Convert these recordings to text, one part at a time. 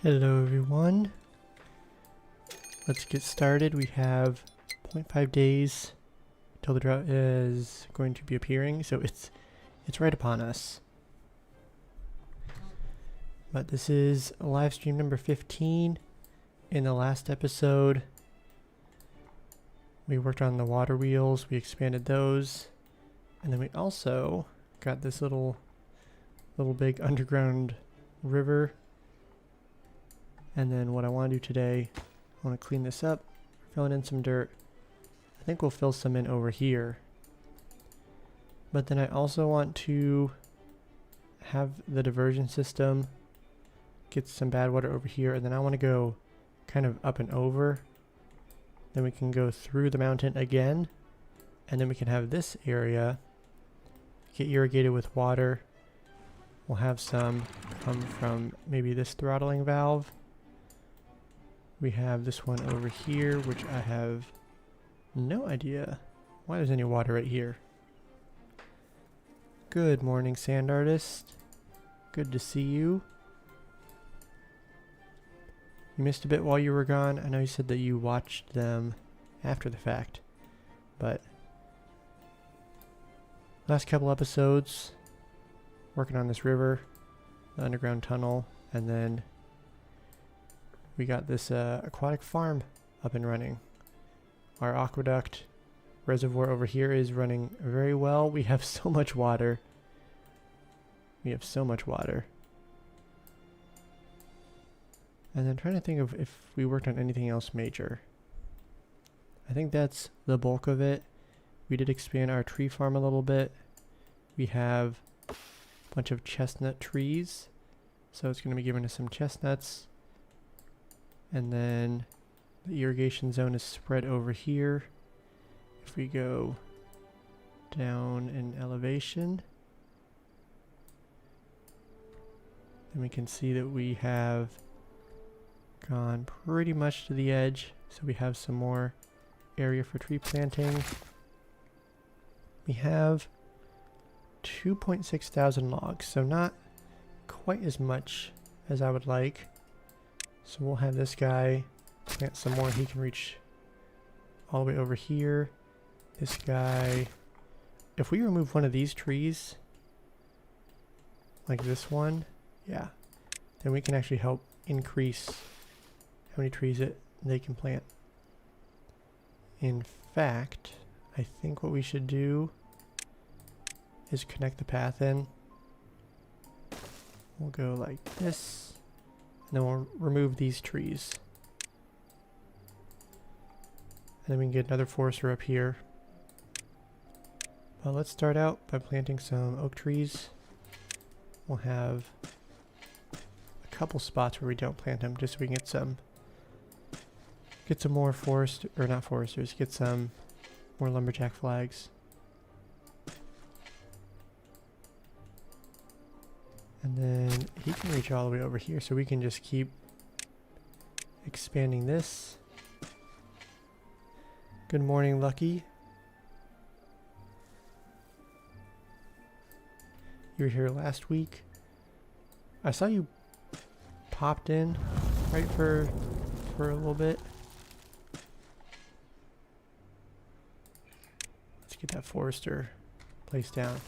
Hello everyone. Let's get started. We have 0.5 days till the drought is going to be appearing, so it's right upon us. But this is live stream number 15. In the last episode, we worked on the water wheels, we expanded those, and then we also got this little big underground river. And then what I want to do today, I want to clean this up, fill in some dirt. I think we'll fill some in over here. But then I also want to have the diversion system get some bad water over here, and then I want to go kind of up and over. Then we can go through the mountain again, and then we can have this area get irrigated with water. We'll have some come from maybe this throttling valve. We have this one over here, which I have no idea why there's any water right here. Good morning, sand artist. Good to see you. You missed a bit while you were gone. I know you said that you watched them after the fact, but last couple episodes working on this river, the underground tunnel, and then we got this aquatic farm up and running. Our aqueduct reservoir over here is running very well. We have so much water. We have so much water. And then trying to think of if we worked on anything else major. I think that's the bulk of it. We did expand our tree farm a little bit. We have a bunch of chestnut trees, so it's going to be giving us some chestnuts. And then the irrigation zone is spread over here. If we go down in elevation, then we can see that we have gone pretty much to the edge. So we have some more area for tree planting. We have 2.6 thousand logs, so not quite as much as I would like. So we'll have this guy plant some more. He can reach all the way over here. This guy, if we remove one of these trees, like this one, yeah, then we can actually help increase how many trees they can plant. In fact, I think what we should do is connect the path in. We'll go like this. And then we'll remove these trees. And then we can get another forester up here. But let's start out by planting some oak trees. We'll have a couple spots where we don't plant them, just so we can get some more get some more lumberjack flags. And then he can reach all the way over here, so we can just keep expanding this. Good morning, Lucky. You were here last week. I saw you popped in, right, for a little bit. Let's get that forester placed down.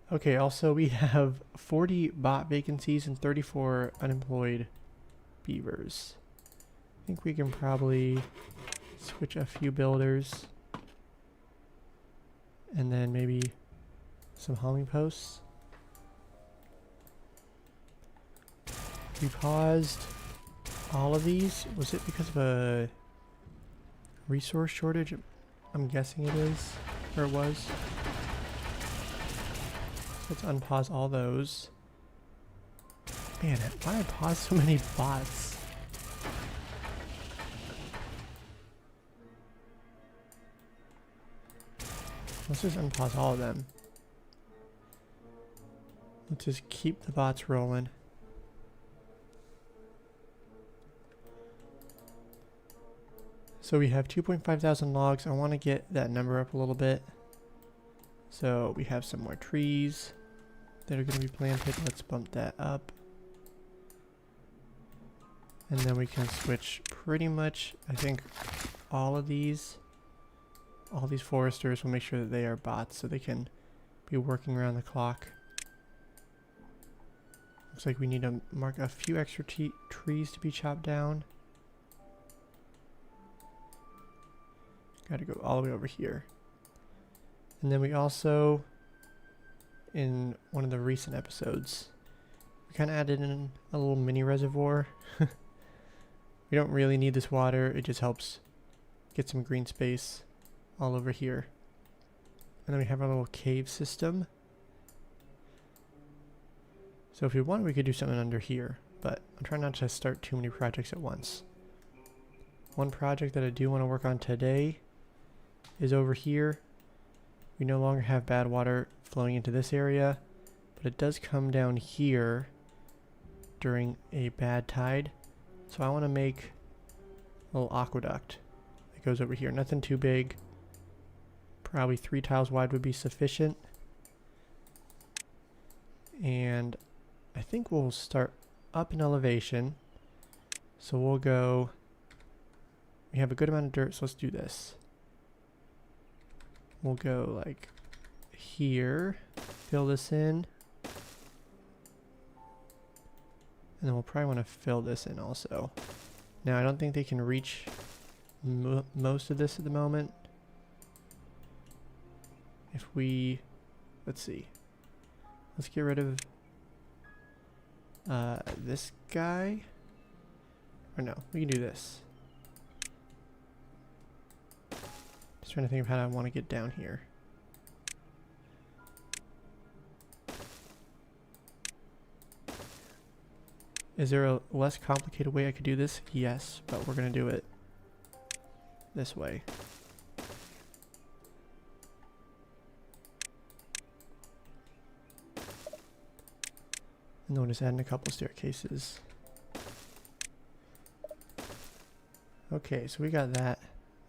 Okay, also we have 40 bot vacancies and 34 unemployed beavers. I think we can probably switch a few builders. And then maybe some homing posts. We paused all of these. Was it because of a resource shortage? I'm guessing it is, or it was. Let's unpause all those. Man, why did I pause so many bots? Let's just unpause all of them. Let's just keep the bots rolling. So we have 2.5 thousand logs. I want to get that number up a little bit. So we have some more trees that are going to be planted. Let's bump that up. And then we can switch pretty much, I think, all these foresters. We'll make sure that they are bots so they can be working around the clock. Looks like we need to mark a few extra trees to be chopped down. Got to go all the way over here. And then we also, in one of the recent episodes, we kind of added in a little mini reservoir. We don't really need this water, it just helps get some green space all over here. And then we have our little cave system. So if we want, we could do something under here, but I'm trying not to start too many projects at once. One project that I do want to work on today is over here. We no longer have bad water flowing into this area, but it does come down here during a bad tide. So I want to make a little aqueduct that goes over here. Nothing too big. Probably 3 tiles wide would be sufficient. And I think we'll start up in elevation. So we'll go, we have a good amount of dirt, so let's do this. We'll go like here, fill this in. And then we'll probably want to fill this in also. Now I don't think they can reach most of this at the moment. If we, let's see. Let's get rid of this guy. Or no, we can do this. Just trying to think of how I want to get down here. Is there a less complicated way I could do this? Yes, but we're going to do it this way. And then we'll just add in a couple staircases. Okay, so we got that.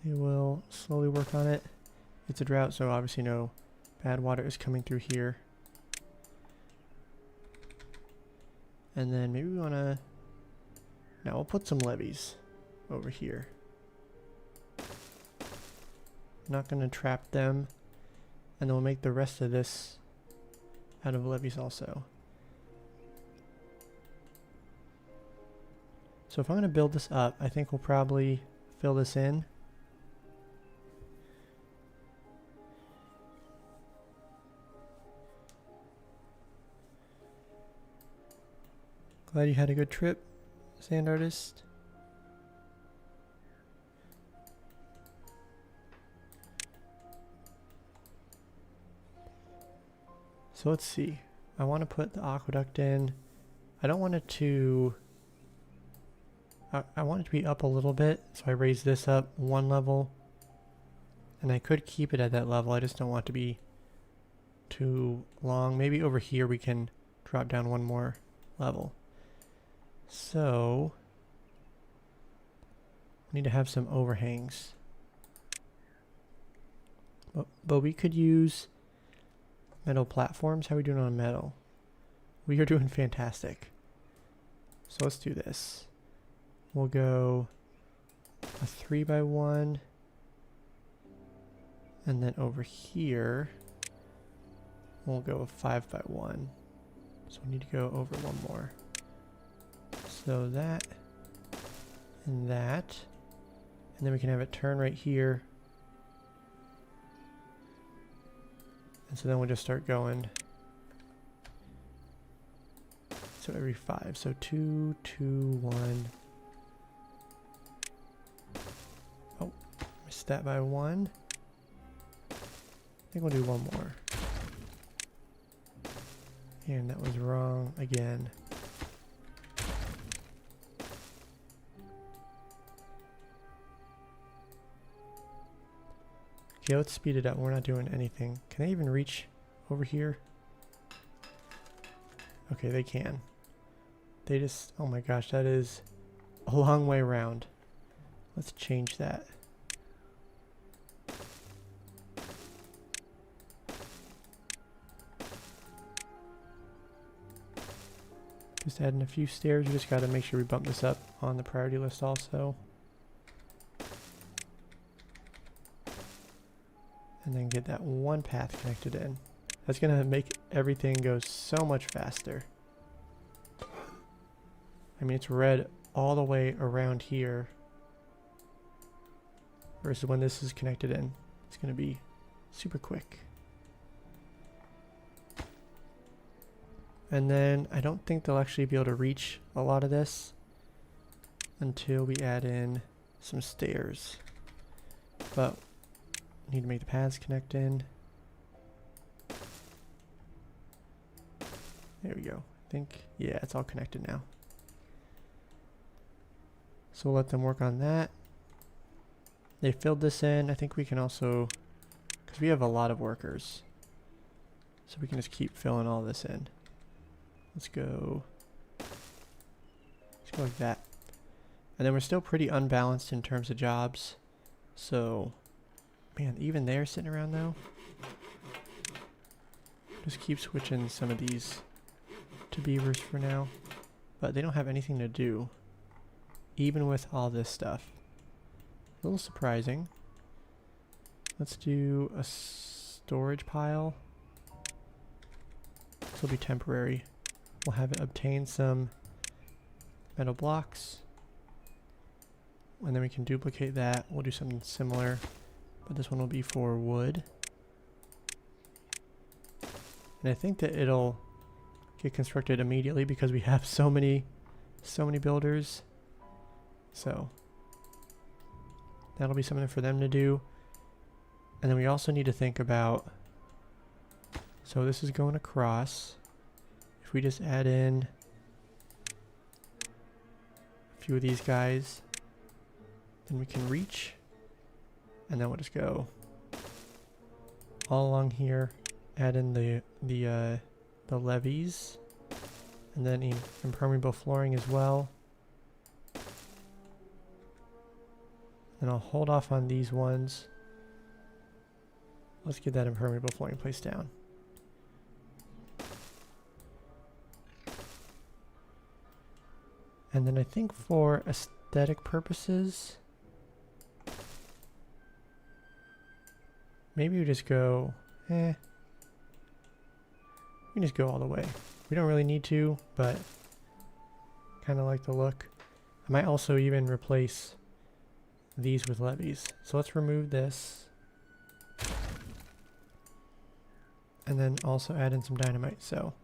They will slowly work on it. It's a drought, so obviously no bad water is coming through here. And then maybe we want to, now we'll put some levees over here. Not going to trap them. And then we'll make the rest of this out of levees also. So if I'm going to build this up, I think we'll probably fill this in. Glad you had a good trip, sand artist. So let's see. I want to put the aqueduct in. I don't want it to... I want it to be up a little bit, so I raise this up one level. And I could keep it at that level, I just don't want it to be too long. Maybe over here we can drop down one more level. So, we need to have some overhangs. But we could use metal platforms. How are we doing on metal? We are doing fantastic. So let's do this. We'll go a 3x1. And then over here, we'll go a 5x1. So we need to go over one more. So that and that, and then we can have it turn right here, and so then we'll just start going. So every 5, so 2, 2, 1. Oh, missed that by 1. I think we'll do one more. And that was wrong again. Okay, let's speed it up. We're not doing anything. Can they even reach over here? Okay, they can. They just... oh my gosh, that is a long way around. Let's change that. Just adding a few stairs. We just got to make sure we bump this up on the priority list also. And then get that one path connected in. That's going to make everything go so much faster. I mean, it's red all the way around here. Versus when this is connected in. It's going to be super quick. And then I don't think they'll actually be able to reach a lot of this until we add in some stairs. But need to make the paths connect in. There we go. I think, yeah, it's all connected now. So we'll let them work on that. They filled this in. I think we can also, because we have a lot of workers, so we can just keep filling all this in. Let's go like that. And then we're still pretty unbalanced in terms of jobs. So, man, even they're sitting around now. Just keep switching some of these to beavers for now. But they don't have anything to do, even with all this stuff. A little surprising. Let's do a storage pile. This will be temporary. We'll have it obtain some metal blocks. And then we can duplicate that. We'll do something similar, but this one will be for wood. And I think that it'll get constructed immediately because we have so many builders. So that'll be something for them to do. And then we also need to think about, so this is going across. If we just add in a few of these guys, then we can reach, and then we'll just go all along here, add in the levees, and then impermeable flooring as well. And I'll hold off on these ones. Let's get that impermeable flooring placed down. And then I think for aesthetic purposes, maybe we just go, we can just go all the way. We don't really need to, but kind of like the look. I might also even replace these with levees. So let's remove this. And then also add in some dynamite. So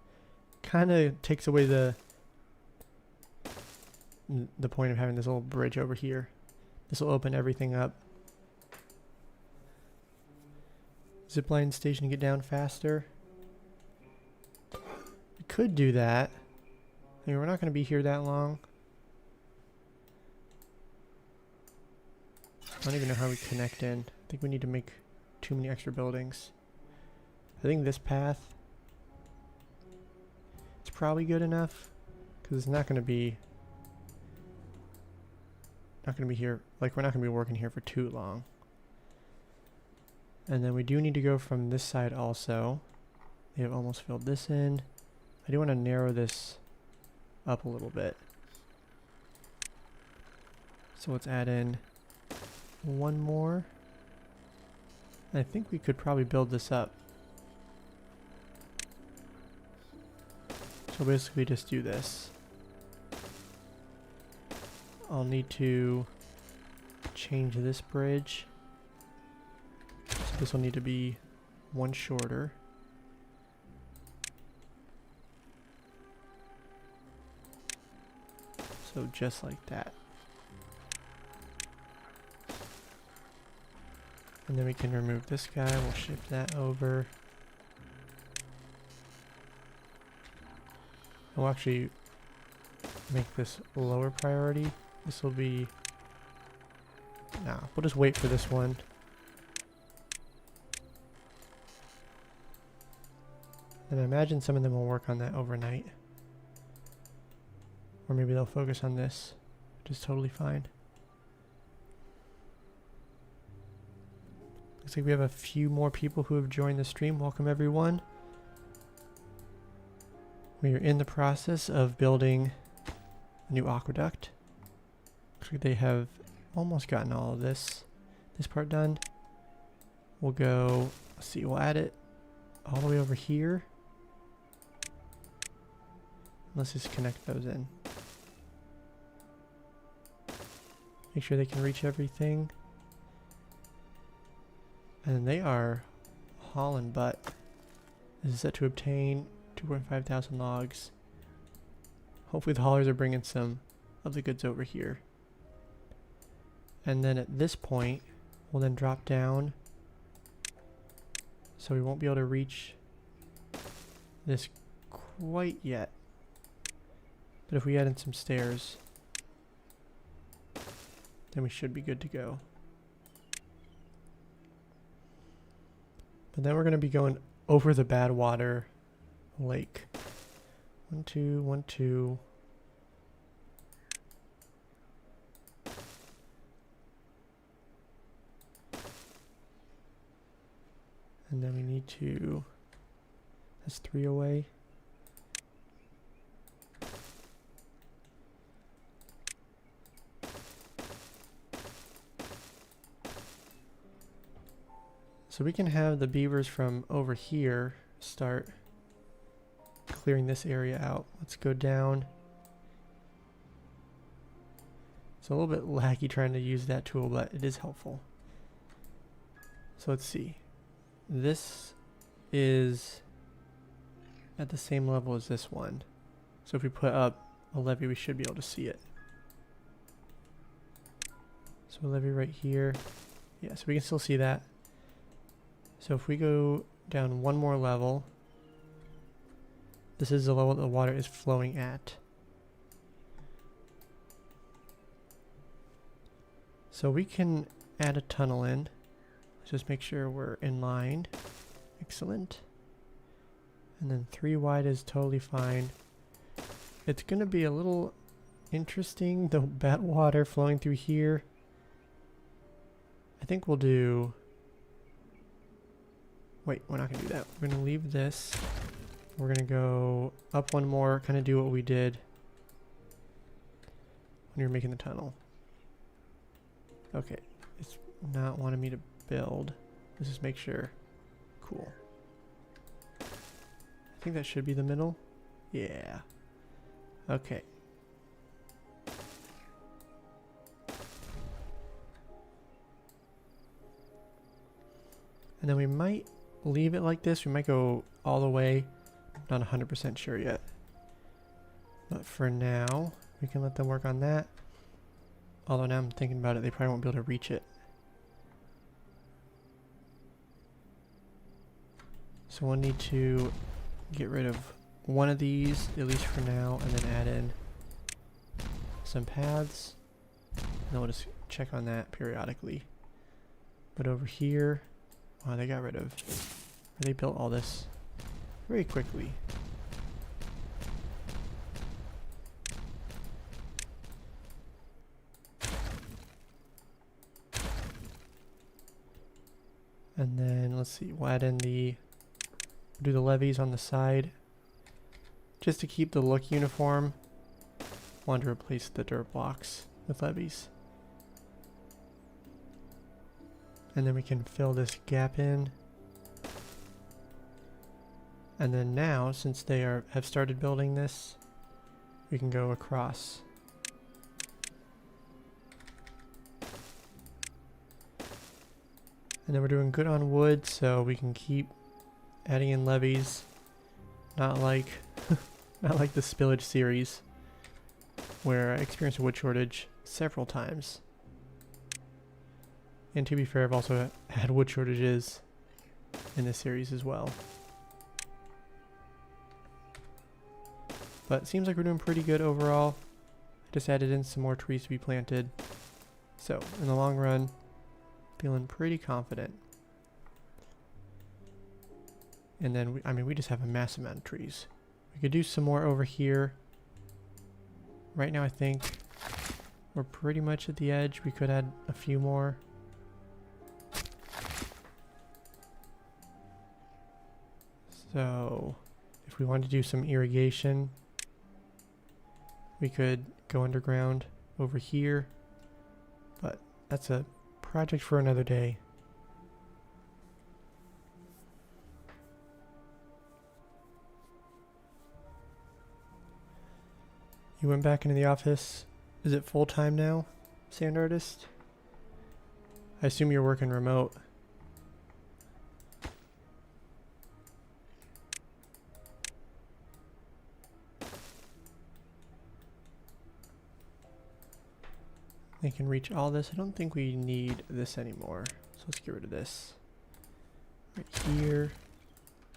kind of takes away the point of having this little bridge over here. This will open everything up. Zipline station to get down faster. We could do that. I mean, we're not going to be here that long. I don't even know how we connect in. I think we need to make too many extra buildings. I think this path, it's probably good enough because it's not going to be here, like we're not going to be working here for too long. And then we do need to go from this side also. They have almost filled this in. I do want to narrow this up a little bit. So let's add in one more. And I think we could probably build this up. So basically just do this. I'll need to change this bridge. So this will need to be one shorter. So just like that. And then we can remove this guy. We'll shift that over. We'll actually make this lower priority. This will be... Nah, we'll just wait for this one. And I imagine some of them will work on that overnight. Or maybe they'll focus on this, which is totally fine. Looks like we have a few more people who have joined the stream. Welcome everyone. We are in the process of building a new aqueduct. Looks like they have almost gotten all of this part done. We'll go, let's see, we'll add it all the way over here. Let's just connect those in. Make sure they can reach everything. And they are hauling butt. This is set to obtain 2.5 thousand logs. Hopefully the haulers are bringing some of the goods over here. And then at this point, we'll then drop down. So we won't be able to reach this quite yet. But if we add in some stairs, then we should be good to go. But then we're going to be going over the Badwater Lake. 1, 2, 1, 2. And then we need to, that's 3 away. So we can have the beavers from over here start clearing this area out. Let's go down. It's a little bit laggy trying to use that tool, but it is helpful. So let's see. This is at the same level as this one. So if we put up a levee, we should be able to see it. So a levee right here. Yeah, so we can still see that. So if we go down one more level, this is the level that the water is flowing at. So we can add a tunnel in. Let's just make sure we're in line. Excellent. And then 3 wide is totally fine. It's going to be a little interesting, the bad water flowing through here. I think we'll do... Wait, we're not going to do that. We're going to leave this. We're going to go up one more, kind of do what we did when you were making the tunnel. Okay, it's not wanting me to build. Let's just make sure. Cool. I think that should be the middle. Yeah. Okay. And then we might leave it like this. We might go all the way. Not 100% sure yet. But for now, we can let them work on that. Although now I'm thinking about it, they probably won't be able to reach it. So we'll need to get rid of one of these, at least for now, and then add in some paths. And then we'll just check on that periodically. But over here, wow, they got rid of, they built all this very quickly. And then let's see, we'll add in do the levees on the side. Just to keep the look uniform, want to replace the dirt blocks with levees. And then we can fill this gap in. And then now, since they have started building this, we can go across. And then we're doing good on wood, so we can keep adding in levees. Not like not like the spillage series, where I experienced a wood shortage several times. And to be fair, I've also had wood shortages in this series as well. But it seems like we're doing pretty good overall. I just added in some more trees to be planted. So, in the long run, feeling pretty confident. And then, we just have a massive amount of trees. We could do some more over here. Right now, I think we're pretty much at the edge. We could add a few more. So, if we wanted to do some irrigation, we could go underground over here, but that's a project for another day. You went back into the office. Is it full time now, sand artist? I assume you're working remote. They can reach all this. I don't think we need this anymore. So let's get rid of this. Right here.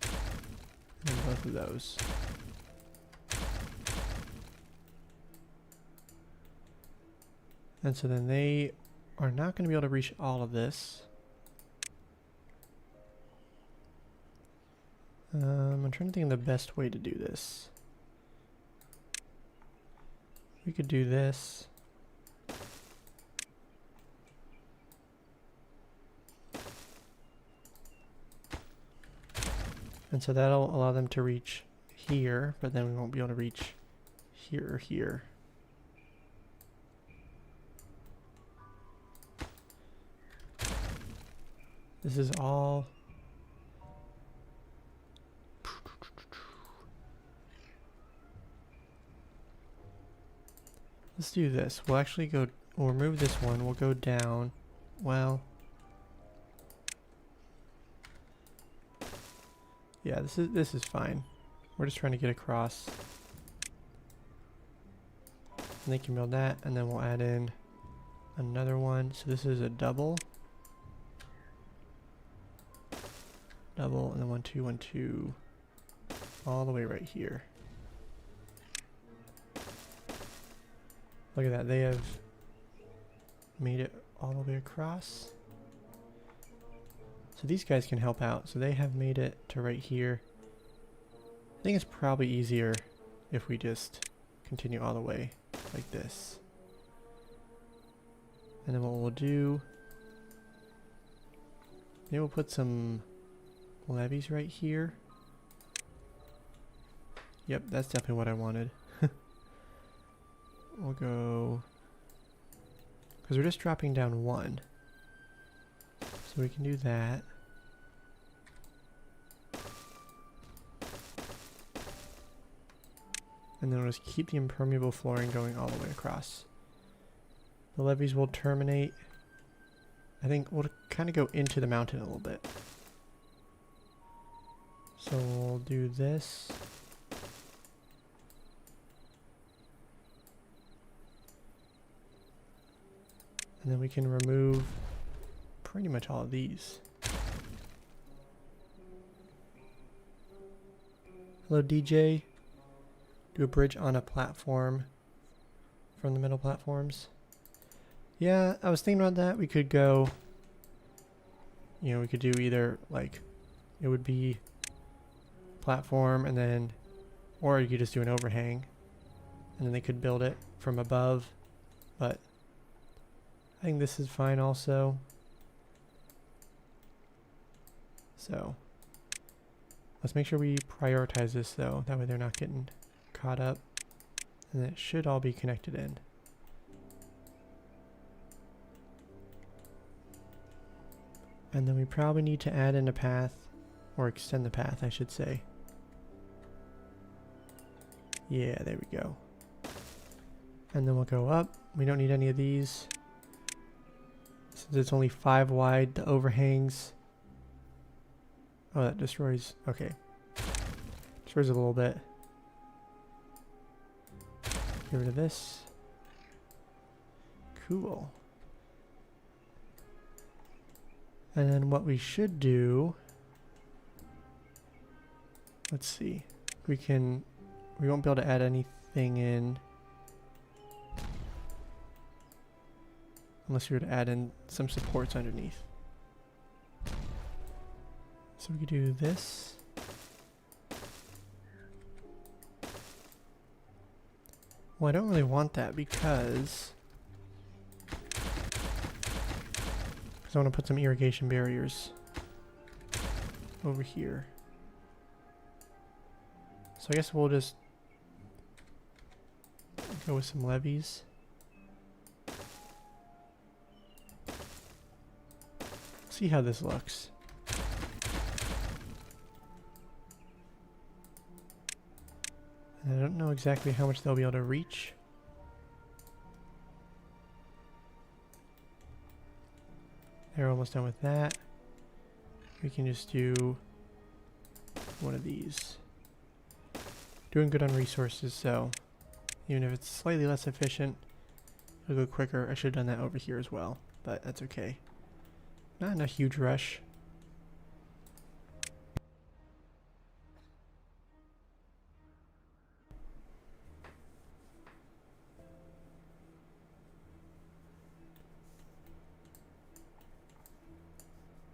And both of those. And so then they are not going to be able to reach all of this. I'm trying to think of the best way to do this. We could do this. And so that'll allow them to reach here, but then we won't be able to reach here or here. This is all let's do this. We'll actually go, we'll remove this one, we'll go down. Well, yeah, this is fine. We're just trying to get across. And they can build that, and then we'll add in another one. So this is a double. Double, and then 1, 2, 1, 2, all the way right here. Look at that, they have made it all the way across. So these guys can help out. So they have made it to right here. I think it's probably easier if we just continue all the way like this. And then what we'll do, maybe we'll put some levees right here. Yep, that's definitely what I wanted. We'll go, because we're just dropping down one. So we can do that. And then we'll just keep the impermeable flooring going all the way across. The levees will terminate. I think we'll kind of go into the mountain a little bit. So we'll do this. And then we can remove pretty much all of these. Hello, DJ. Do a bridge on a platform from the middle platforms. Yeah, I was thinking about that. We could go, you know, we could do either like, it would be platform and then, or you could just do an overhang and then they could build it from above, but I think this is fine also. So let's make sure we prioritize this though, that way they're not getting caught up, and it should all be connected in. And then we probably need to add in a path, or extend the path I should say. Yeah, there we go. And then we'll go up. We don't need any of these. Since it's only 5 wide, the overhangs. Oh, that destroys, okay. Destroys a little bit. Get rid of this. Cool. And then what we should do, let's see. We won't be able to add anything in unless we were to add in some supports underneath. So we could do this. Well, I don't really want that because I want to put some irrigation barriers over here. So I guess we'll just go with some levees. See how this looks. And I don't know exactly how much they'll be able to reach. They're almost done with that. We can just do one of these. Doing good on resources, so even if it's slightly less efficient, it'll go quicker. I should have done that over here as well, but that's okay. Not in a huge rush.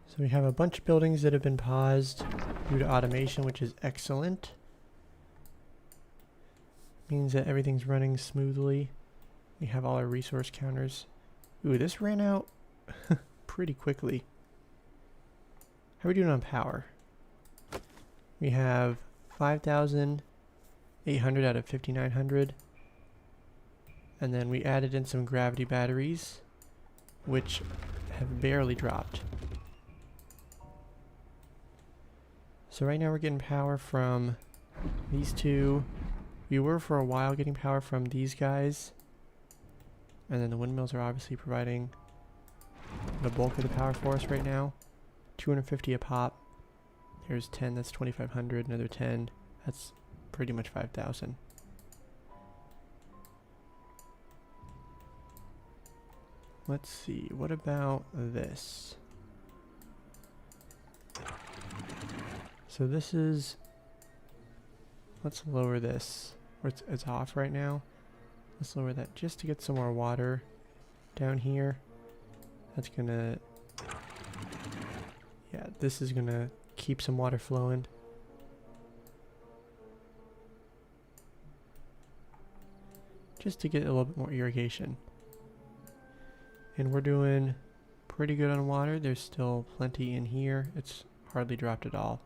So we have a bunch of buildings that have been paused due to automation, which is excellent. Means that everything's running smoothly. We have all our resource counters. Ooh, this ran out pretty quickly. How are we doing on power? We have 5,800 out of 5,900. And then we added in some gravity batteries, which have barely dropped. So right now we're getting power from these two. We were for a while getting power from these guys. And then the windmills are obviously providing the bulk of the power for us right now. 250 a pop. There's 10, that's 2,500. Another 10, that's pretty much 5,000. Let's see, what about this? So this is, let's lower this, or it's off right now. Let's lower that just to get some more water down here. That's gonna, yeah, this is gonna keep some water flowing. Just to get a little bit more irrigation. And we're doing pretty good on water. There's still plenty in here. It's hardly dropped at all.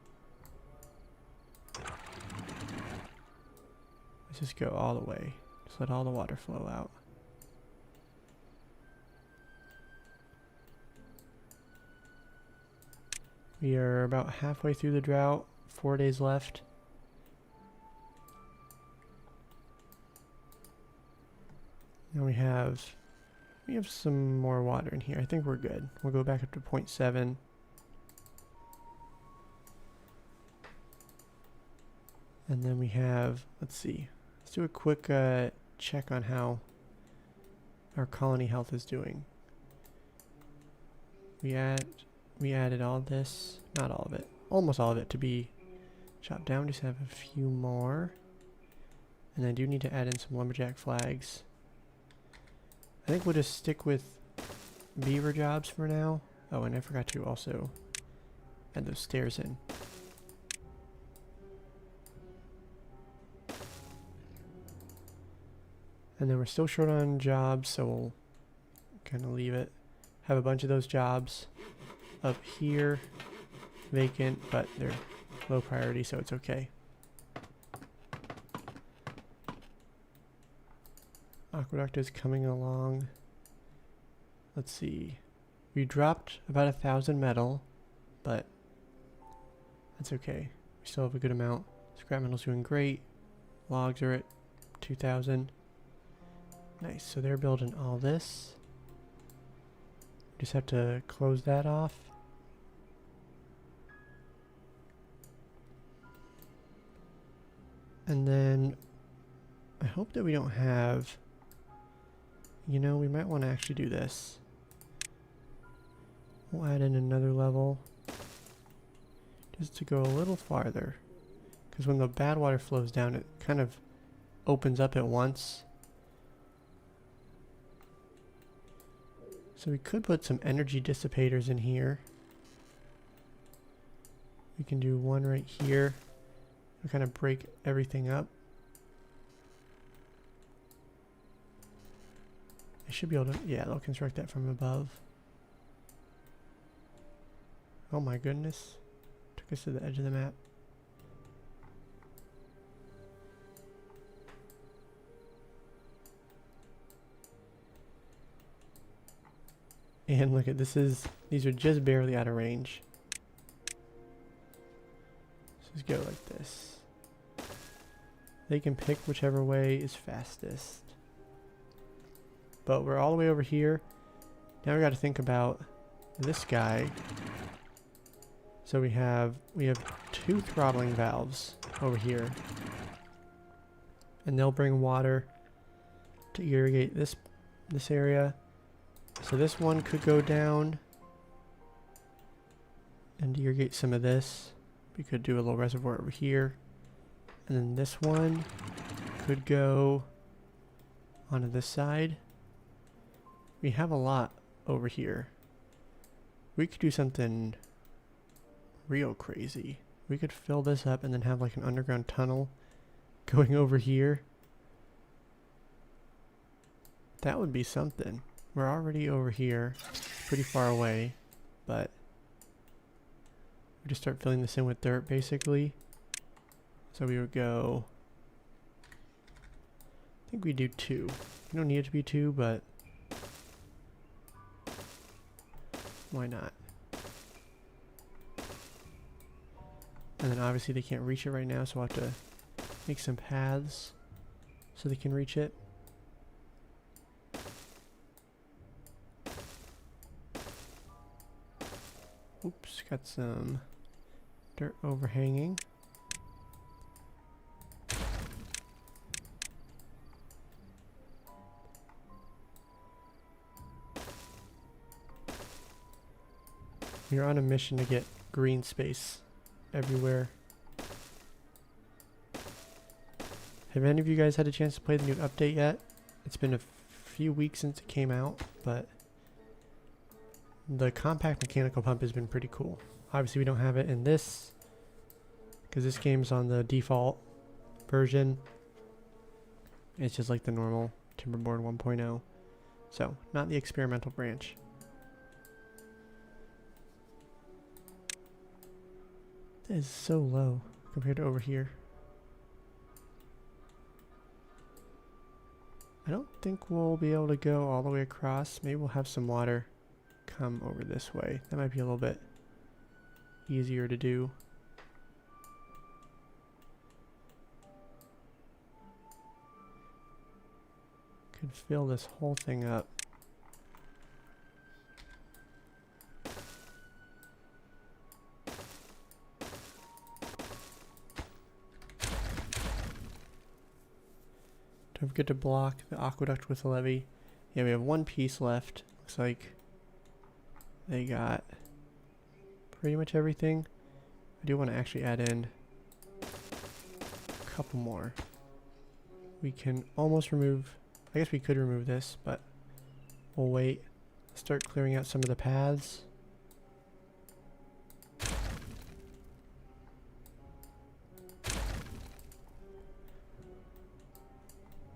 Let's just go all the way. Just let all the water flow out. We are about halfway through the drought. 4 days left. Now we have some more water in here. I think we're good. We'll go back up to 0.7. And then we have, let's see. Let's do a quick check on how our colony health is doing. We added all this, not all of it, almost all of it to be chopped down. Just have a few more. And I do need to add in some lumberjack flags. I think we'll just stick with beaver jobs for now. Oh, and I forgot to also add those stairs in. And then we're still short on jobs, so we'll kind of leave it. Have a bunch of those jobs up here, vacant, but they're low priority, so it's okay. Aqueduct is coming along. Let's see. We dropped about 1,000 metal, but that's okay. We still have a good amount. Scrap metal's doing great. Logs are at 2,000. Nice, so they're building all this. Just have to close that off. And then I hope that we don't have, you know, we might want to actually do this. We'll add in another level just to go a little farther, because when the bad water flows down, it kind of opens up at once. So we could put some energy dissipators in here. We can do one right here. We'll kind of break everything up. I should be able to, yeah, they'll construct that from above. Oh my goodness. Took us to the edge of the map. And look at these are just barely out of range. So just go like this. They can pick whichever way is fastest. But we're all the way over here. Now we got to think about this guy. So we have 2 throttling valves over here. And they'll bring water to irrigate this area. So this one could go down and irrigate some of this. We could do a little reservoir over here. And then this one could go onto this side. We have a lot over here. We could do something real crazy. We could fill this up and then have like an underground tunnel going over here. That would be something. We're already over here, pretty far away, but we just start filling this in with dirt basically. So we would go, I think we do 2. We don't need it to be 2, but why not? And then obviously they can't reach it right now, so we'll have to make some paths so they can reach it. Oops, got some dirt overhanging. We're on a mission to get green space everywhere. Have any of you guys had a chance to play the new update yet? It's been a few weeks since it came out, but the compact mechanical pump has been pretty cool. Obviously we don't have it in this because this game's on the default version. It's just like the normal Timberborn 1.0. So, not the experimental branch. That is so low compared to over here. I don't think we'll be able to go all the way across. Maybe we'll have some water come over this way. That might be a little bit easier to do. Could fill this whole thing up. Don't forget to block the aqueduct with a levee. Yeah, we have 1 piece left. Looks like they got pretty much everything. I do want to actually add in a couple more. We can almost remove, I guess we could remove this, but we'll wait. Start clearing out some of the paths.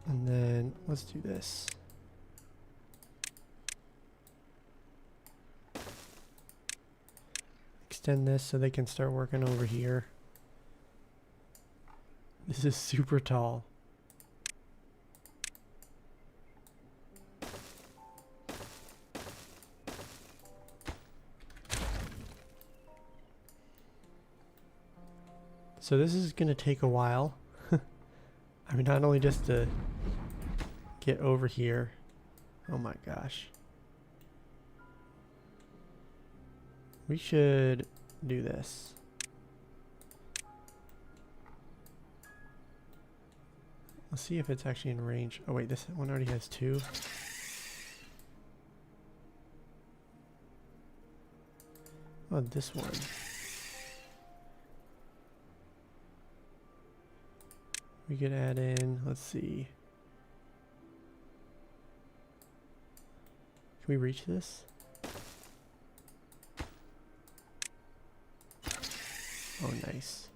And then let's do this. Extend this so they can start working over here. This is super tall. So this is going to take a while. I mean, not only just to get over here. Oh my gosh. We should do this. Let's see if it's actually in range. Oh wait, this one already has 2. Oh, this one. We could add in, let's see. Can we reach this? Oh, nice.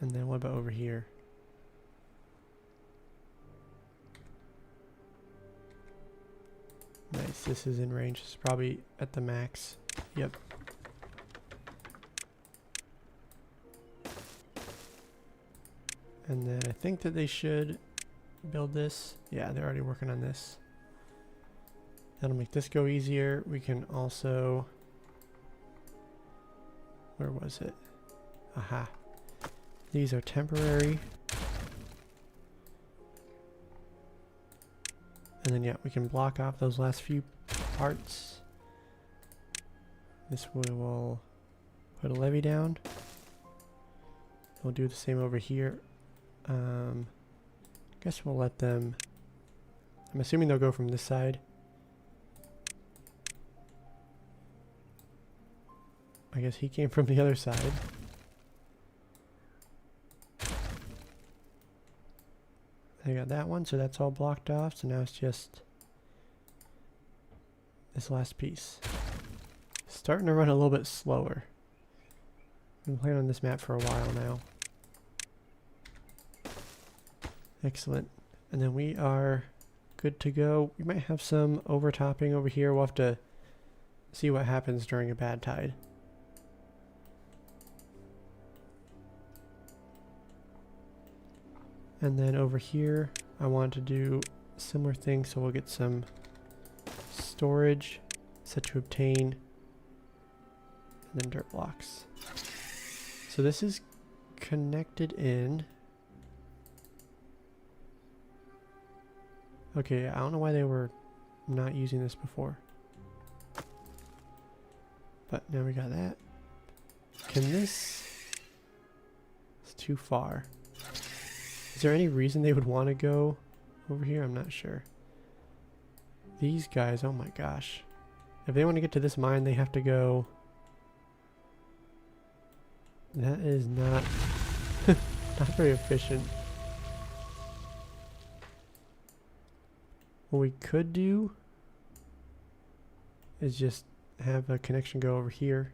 And then what about over here? Nice, this is in range. It's probably at the max. Yep. And then I think that they should build this. Yeah, they're already working on this. That'll make this go easier. We can also, where was it? Aha. These are temporary. And then yeah, we can block off those last few parts. This we will put a levee down. We'll do the same over here. Guess we'll let them, I'm assuming they'll go from this side. I guess he came from the other side. I got that one, so that's all blocked off. So now it's just this last piece. Starting to run a little bit slower. Been playing on this map for a while now. Excellent. And then we are good to go. We might have some overtopping over here. We'll have to see what happens during a bad tide. And then over here, I want to do a similar thing, so we'll get some storage set to obtain, and then dirt blocks. So this is connected in. Okay, I don't know why they were not using this before. But now we got that. Can this... It's too far. Is there any reason they would want to go over here? I'm not sure. These guys, oh my gosh. If they want to get to this mine, they have to go... That is not... not very efficient. What we could do is just have a connection go over here.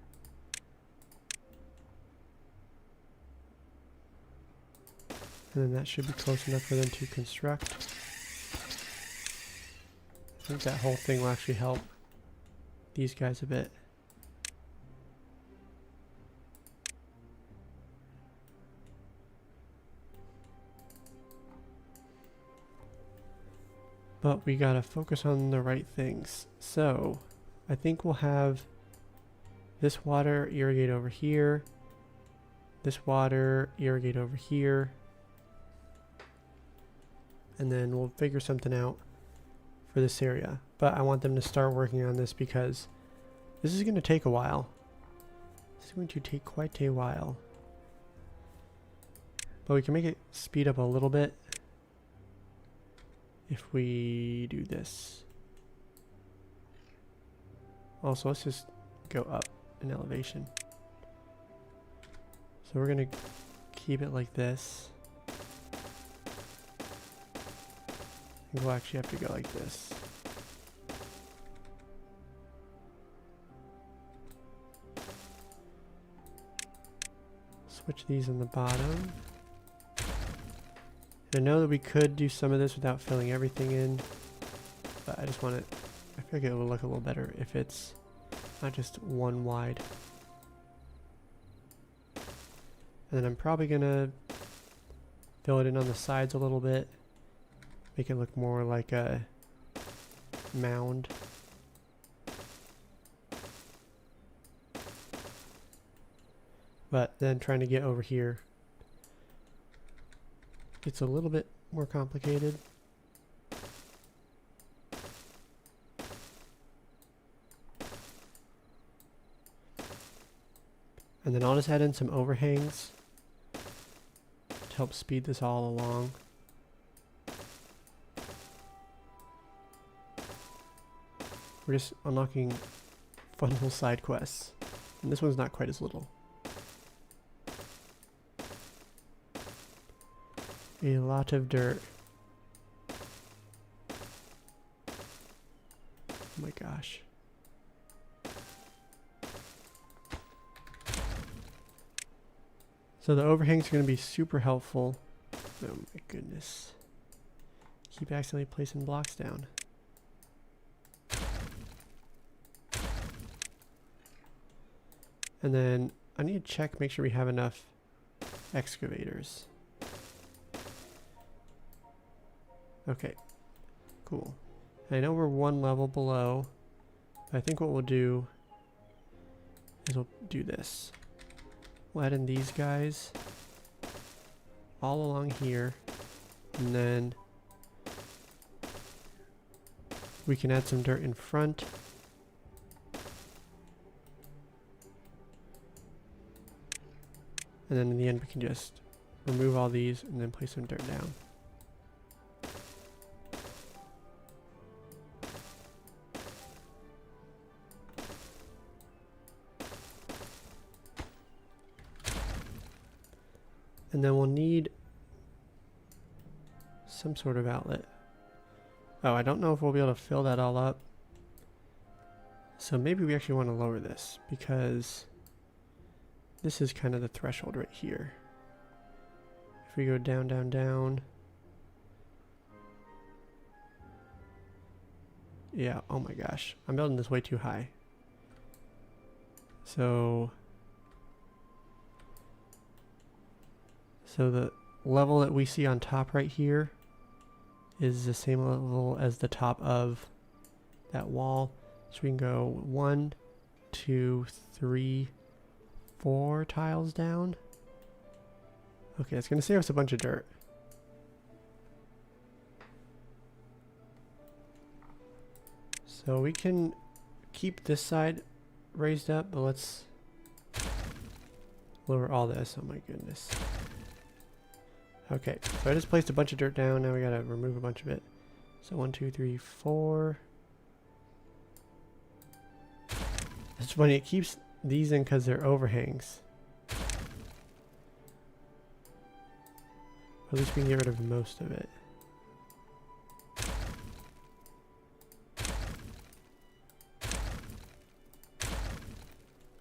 And then that should be close enough for them to construct. I think that whole thing will actually help these guys a bit. But we gotta focus on the right things. So I think we'll have this water irrigate over here, this water irrigate over here, and then we'll figure something out for this area. But I want them to start working on this because this is going to take a while. This is going to take quite a while. But we can make it speed up a little bit if we do this. Also, let's just go up in elevation. So we're going to keep it like this. We'll actually have to go like this. Switch these on the bottom. And I know that we could do some of this without filling everything in, but I just want it, I feel like it will look a little better if it's not just one wide. And then I'm probably gonna fill it in on the sides a little bit. Make it look more like a mound. But then trying to get over here gets a little bit more complicated. And then I'll just add in some overhangs to help speed this all along. We're just unlocking fun little side quests. And this one's not quite as little. A lot of dirt. Oh my gosh. So the overhangs are going to be super helpful. Oh my goodness. Keep accidentally placing blocks down. And then I need to check, make sure we have enough excavators. Okay, cool. I know we're one level below. I think what we'll do is we'll do this. We'll add in these guys all along here, and then we can add some dirt in front. And then in the end we can just remove all these and then place some dirt down. And then we'll need some sort of outlet. Oh, I don't know if we'll be able to fill that all up. So maybe we actually want to lower this because this is kind of the threshold right here. If we go down, down, down. Yeah, oh my gosh. I'm building this way too high. So the level that we see on top right here is the same level as the top of that wall. So we can go 1, 2, 3, 4 tiles down. Okay, it's going to save us a bunch of dirt. So we can keep this side raised up, but let's lower all this. Oh my goodness. Okay, so I just placed a bunch of dirt down. Now we gotta remove a bunch of it. So 1, 2, 3, 4. It's funny, it keeps these in because they're overhangs. At least we can get rid of most of it.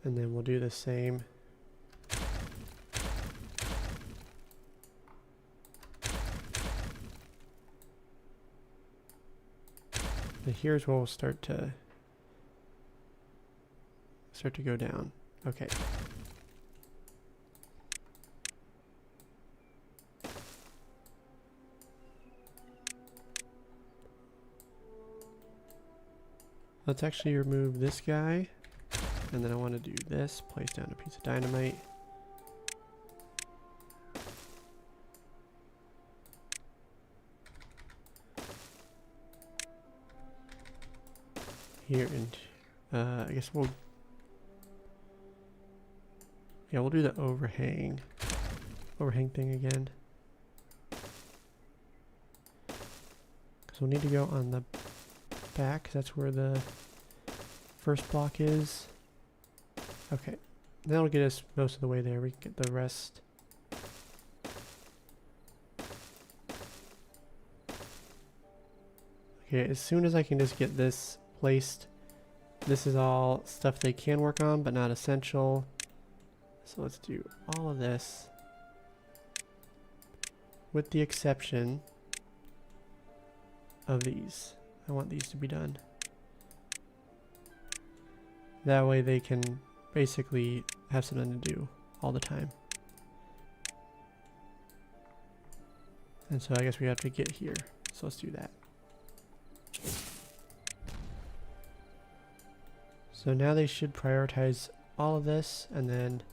And then we'll do the same. And here's where we'll start to go down. Okay. Let's actually remove this guy. And then I want to do this. Place down a piece of dynamite. Here and I guess we'll do the overhang thing again, because we'll need to go on the back, 'cause that's where the first block is. Okay, that'll get us most of the way there. We can get the rest. Okay, as soon as I can just get this placed, this is all stuff they can work on but not essential. So let's do all of this with the exception of these. I want these to be done. That way they can basically have something to do all the time. And so I guess we have to get here. So let's do that. So now they should prioritize all of this, and then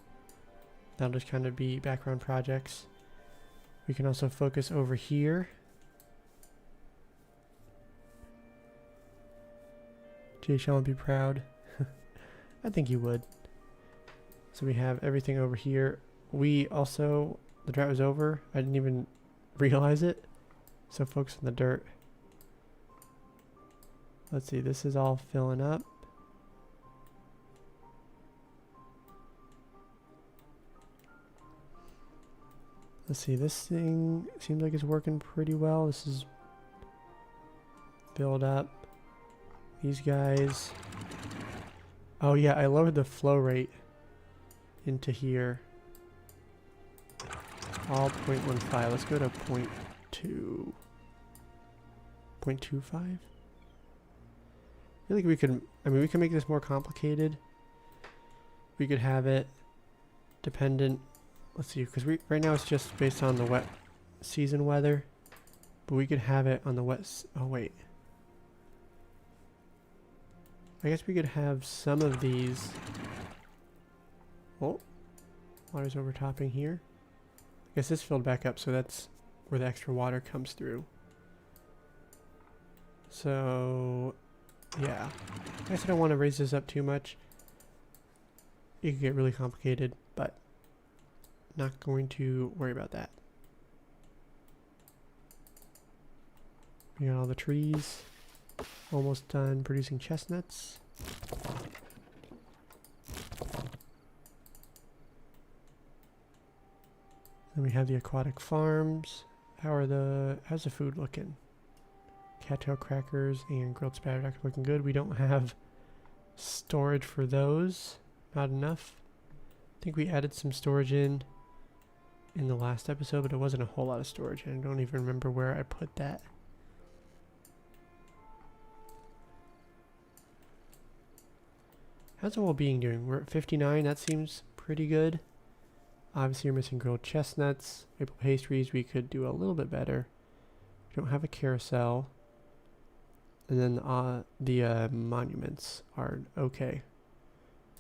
that'll just kind of be background projects. We can also focus over here. Jay Sean would be proud. I think he would. So we have everything over here. We also, the drought was over. I didn't even realize it. So focus on the dirt. Let's see, this is all filling up. Let's see, this thing seems like it's working pretty well. This is filled up. These guys. Oh yeah, I lowered the flow rate into here. All 0.15. Let's go to 0.2. 0.25? I feel like we could, we can make this more complicated. We could have it dependent. Let's see, because right now it's just based on the wet season weather. But we could have it on the west. Oh, wait. I guess we could have some of these. Oh, water's overtopping here. I guess this filled back up, so that's where the extra water comes through. So, yeah. I guess I don't want to raise this up too much. It could get really complicated, but not going to worry about that. We got all the trees. Almost done producing chestnuts. Then we have the aquatic farms. How's the food looking? Cattail crackers and grilled spattered duck looking good. We don't have storage for those. Not enough. I think we added some storage in the last episode, but it wasn't a whole lot of storage. And I don't even remember where I put that. How's the well-being doing? We're at 59. That seems pretty good. Obviously, you're missing grilled chestnuts. Maple pastries, we could do a little bit better. We don't have a carousel. And then the monuments are okay.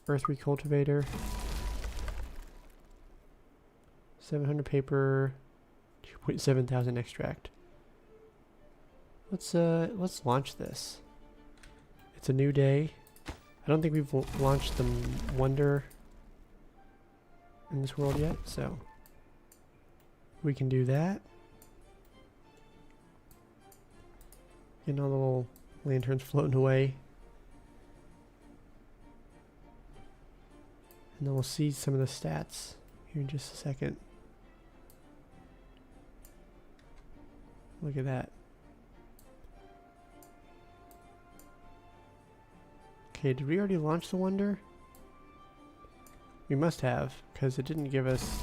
Earth recultivator. 700 paper. 2.7 thousand extract. Let's launch this. It's a new day. I don't think we've launched the wonder in this world yet, so we can do that. Getting all the little lanterns floating away. And then we'll see some of the stats here in just a second. Look at that. Okay, did we already launch the wonder? We must have, because it didn't give us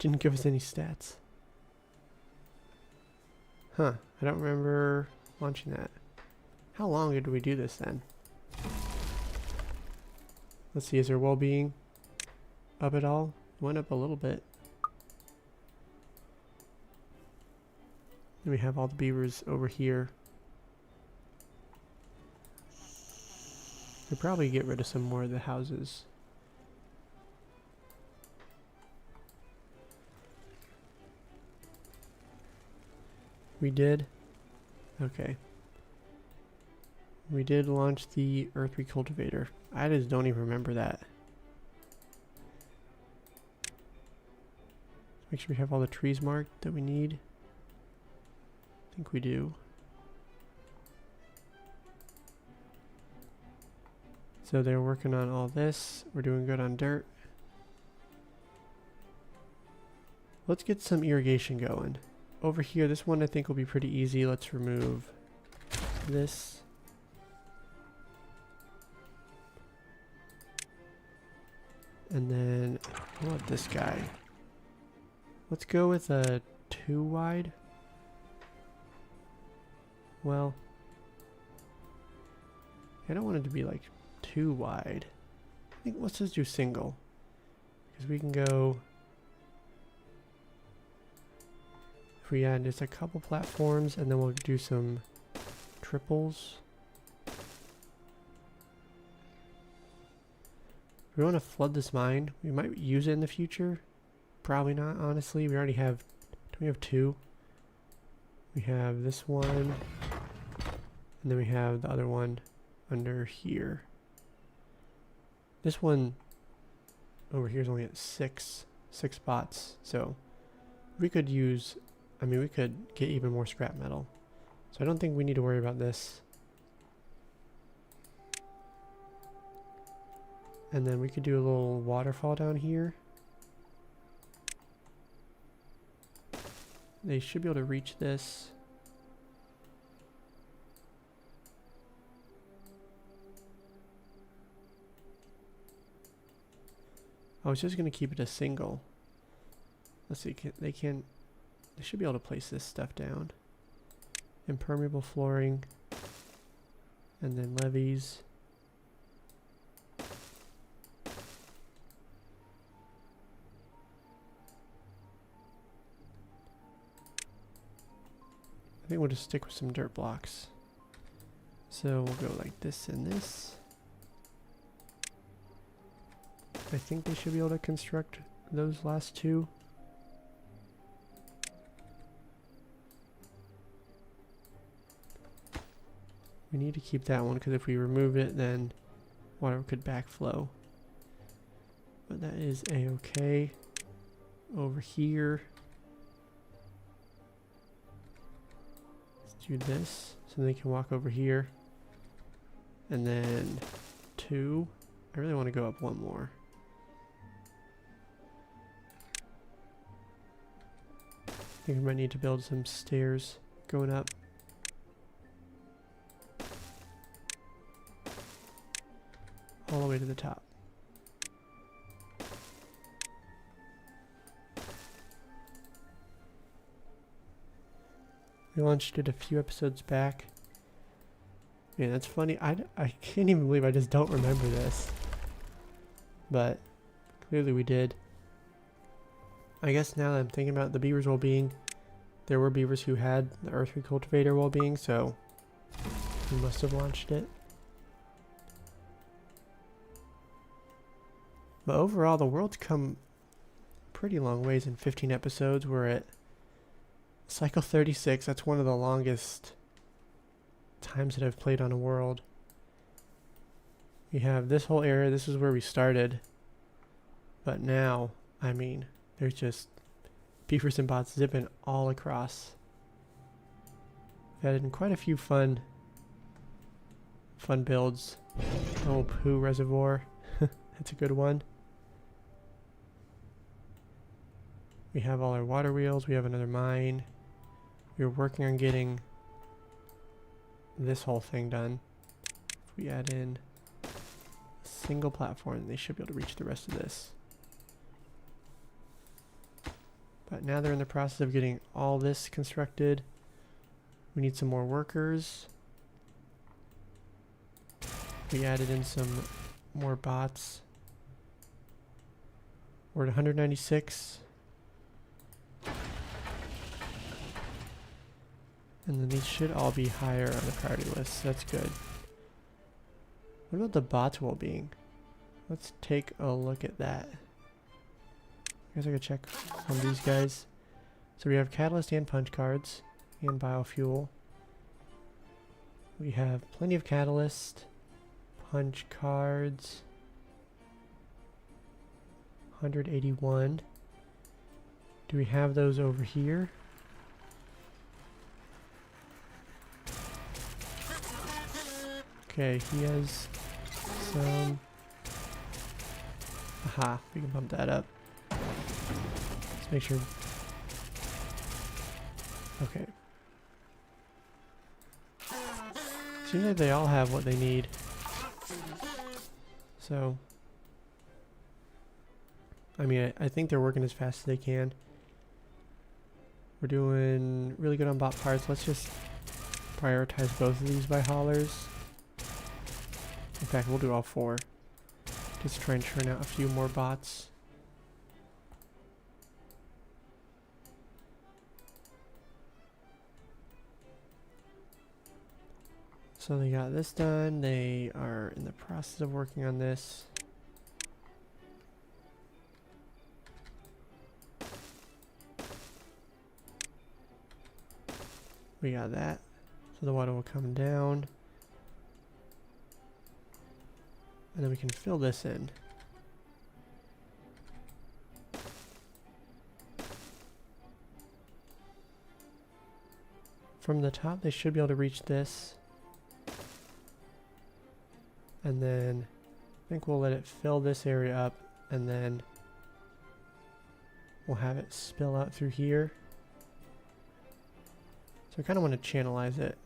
any stats. Huh, I don't remember launching that. How long did we do this then? Let's see, is there well-being up at all? It went up a little bit. Then we have all the beavers over here. We'll probably get rid of some more of the houses. We did? Okay. We did launch the earth recultivator. I just don't even remember that. Make sure we have all the trees marked that we need. I think we do. So they're working on all this. We're doing good on dirt. Let's get some irrigation going. Over here, this one I think will be pretty easy. Let's remove this. And then, I want this guy. Let's go with a 2 wide. Well, I don't want it to be like too wide. I think let's just do single. Because we can go, if we add just a couple platforms, and then we'll do some triples. We want to flood this mine. We might use it in the future. Probably not, honestly. We already have, do we have 2? We have this one, and then we have the other one under here. This one over here is only at 6 spots, so we could use, I mean, we could get even more scrap metal. So I don't think we need to worry about this. And then we could do a little waterfall down here. They should be able to reach this. I was just going to keep it a single. Let's see, they should be able to place this stuff down. Impermeable flooring. And then levees. think we'll just stick with some dirt blocks. So we'll go like this and this. I think they should be able to construct those last two. We need to keep that one because if we remove it, then water could backflow. But that is a-okay. Over here, let's do this so they can walk over here. And then 2. I really want to go up 1 more. I think we might need to build some stairs going up. All the way to the top. We launched it a few episodes back. Man, that's funny. I can't even believe I just don't remember this. But clearly we did. I guess now that I'm thinking about the beaver's well-being, there were beavers who had the earth recultivator well-being, so we must have launched it. But overall, the world's come pretty long ways in 15 episodes. We're at Cycle 36. That's one of the longest times that I've played on a world. We have this whole area. This is where we started. But now, I mean, there's just beavers and bots zipping all across. We've added in quite a few fun builds. Oh, poo reservoir. That's a good one. We have all our water wheels. We have another mine. We're working on getting this whole thing done. If we add in a single platform, they should be able to reach the rest of this. But now they're in the process of getting all this constructed. We need some more workers. We added in some more bots. We're at 196. And then these should all be higher on the priority list. That's good. What about the bots well-being? Let's take a look at that. I guess I could check on these guys. So we have catalyst and punch cards and biofuel. We have plenty of catalyst, punch cards. 181. Do we have those over here? Okay, he has some. Aha, we can bump that up. Let's make sure. Okay. Seems like they all have what they need. So, I mean, I think they're working as fast as they can. We're doing really good on bot parts. Let's just prioritize both of these by haulers. In fact, we'll do all 4. Just try and churn out a few more bots. So they got this done. They are in the process of working on this. We got that. So the water will come down. And then we can fill this in. From the top, they should be able to reach this. And then I think we'll let it fill this area up, and then we'll have it spill out through here. So I kind of want to channelize it.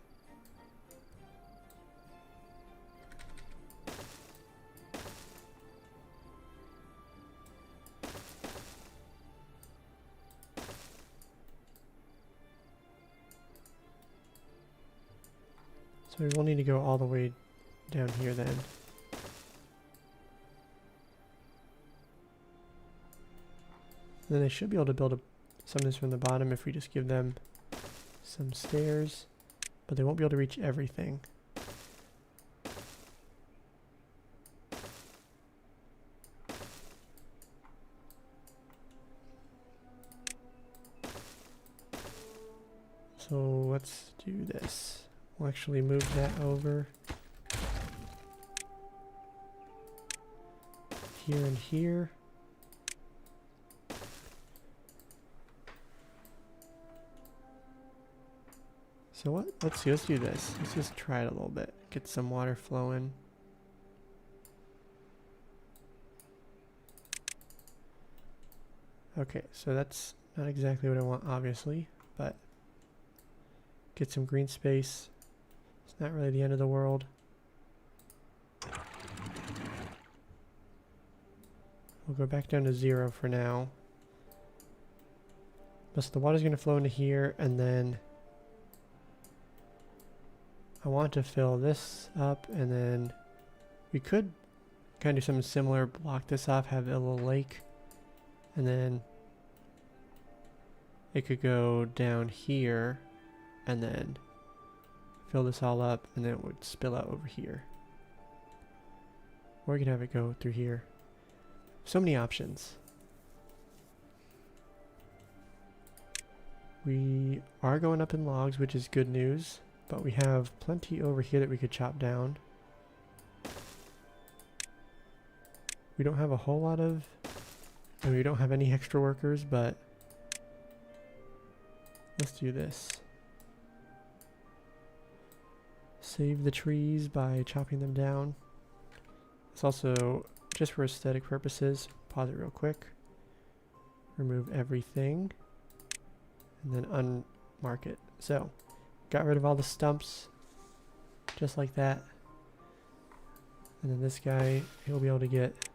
So we will need to go all the way down here then. And then they should be able to build some of this from the bottom if we just give them some stairs, but they won't be able to reach everything. So let's do this. We'll actually move that over here and here. So what? Let's see. Let's do this. Let's just try it a little bit. Get some water flowing. Okay, so that's not exactly what I want, obviously, but get some green space. It's not really the end of the world. We'll go back down to 0 for now. So the water's going to flow into here, and then I want to fill this up, and then we could kind of do something similar, block this off, have a little lake, and then it could go down here, and then fill this all up, and then it would spill out over here. Or we could have it go through here. So many options. We are going up in logs, which is good news, but we have plenty over here that we could chop down. We don't have a whole lot of, and we don't have any extra workers, but let's do this. Save the trees by chopping them down. It's also just for aesthetic purposes. Pause it real quick. Remove everything. And then unmark it. So, got rid of all the stumps. Just like that. And then this guy, he'll be able to get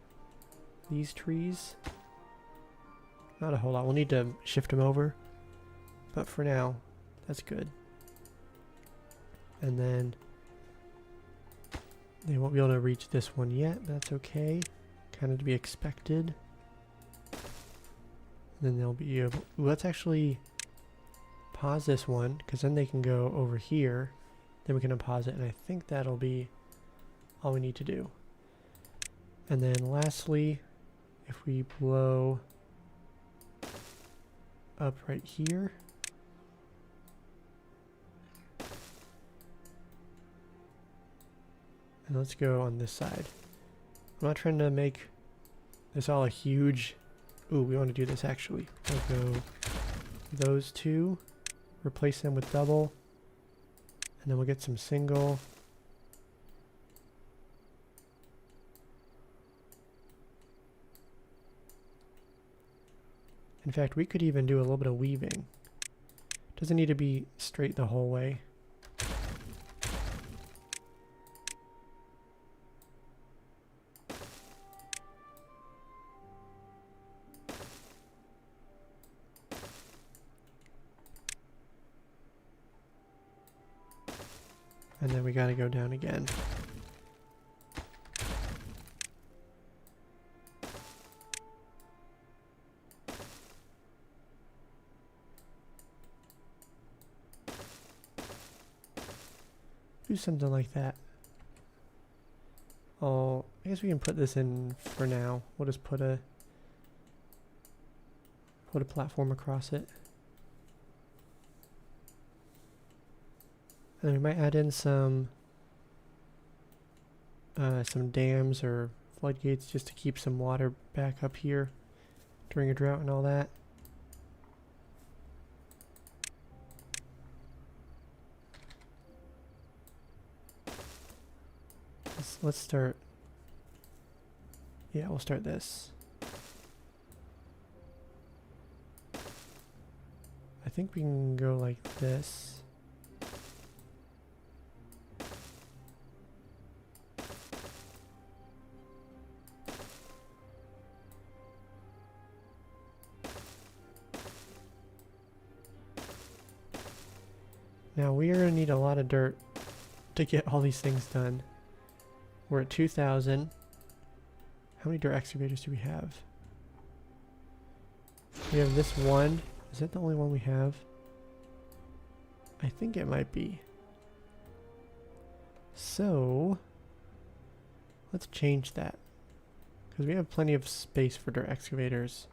these trees. Not a whole lot. We'll need to shift them over. But for now, that's good. And then they won't be able to reach this one yet, but that's okay. Kind of to be expected. And then they'll be able... Ooh, let's actually pause this one, because then they can go over here. Then we can unpause it, and I think that'll be all we need to do. And then lastly, if we blow up right here, and let's go on this side. I'm not trying to make this all a huge... Ooh, we want to do this actually. We'll go those two, replace them with double, and then we'll get some single. In fact, we could even do a little bit of weaving. Doesn't need to be straight the whole way. And then we gotta go down again. Do something like that. Oh, I guess we can put this in for now. We'll just put a platform across it. And then we might add in some dams or floodgates just to keep some water back up here during a drought and all that. Let's start. Yeah, we'll start this. I think we can go like this. Now we are going to need a lot of dirt to get all these things done. We're at 2,000. How many dirt excavators do we have? We have this one. Is that the only one we have? I think it might be. So let's change that, because we have plenty of space for dirt excavators.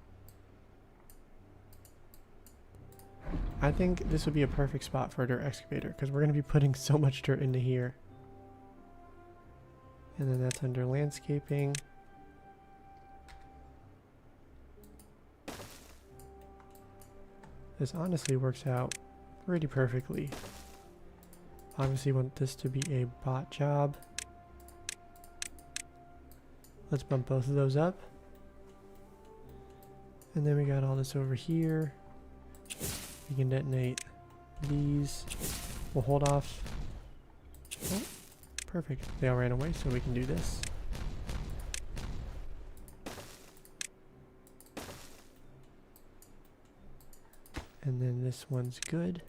I think this would be a perfect spot for a dirt excavator, because we're going to be putting so much dirt into here. And then that's under landscaping. This honestly works out pretty perfectly. Obviously want this to be a bot job. Let's bump both of those up. And then we got all this over here. We can detonate these. We'll hold off. Oh, perfect. They all ran away, so we can do this. And then this one's good.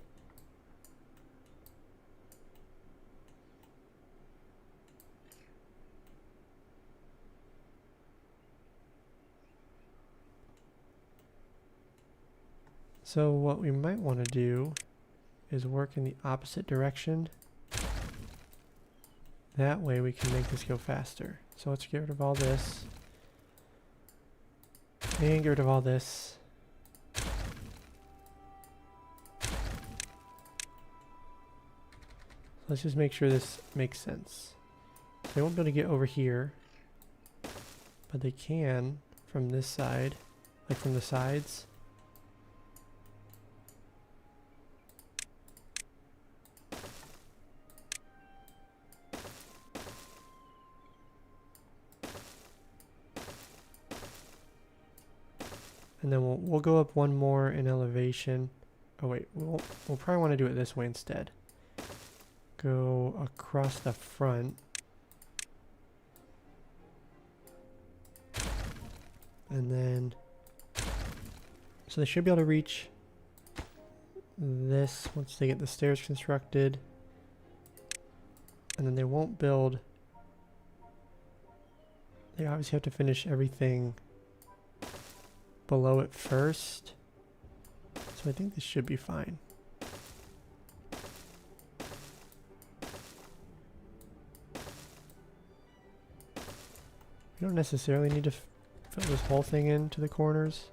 So what we might want to do is work in the opposite direction. That way we can make this go faster. So let's get rid of all this. And get rid of all this. Let's just make sure this makes sense. So they won't be able to get over here, but they can from this side, like from the sides. And then we'll go up one more in elevation. Oh wait, we'll probably want to do it this way instead. Go across the front. And then, so they should be able to reach this once they get the stairs constructed. And then they won't build. They obviously have to finish everything below it first. So I think this should be fine. You don't necessarily need to fill this whole thing into the corners.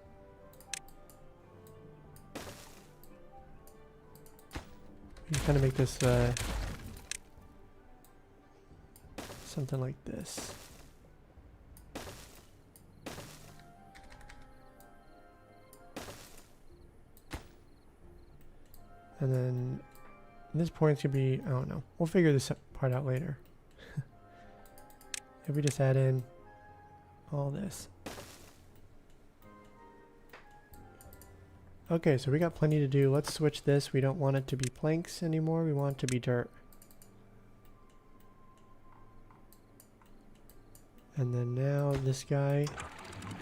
You can kind of make this something like this. And then this point's gonna be, I don't know. We'll figure this part out later. If we just add in all this. Okay, so we got plenty to do. Let's switch this. We don't want it to be planks anymore. We want it to be dirt. And then now this guy,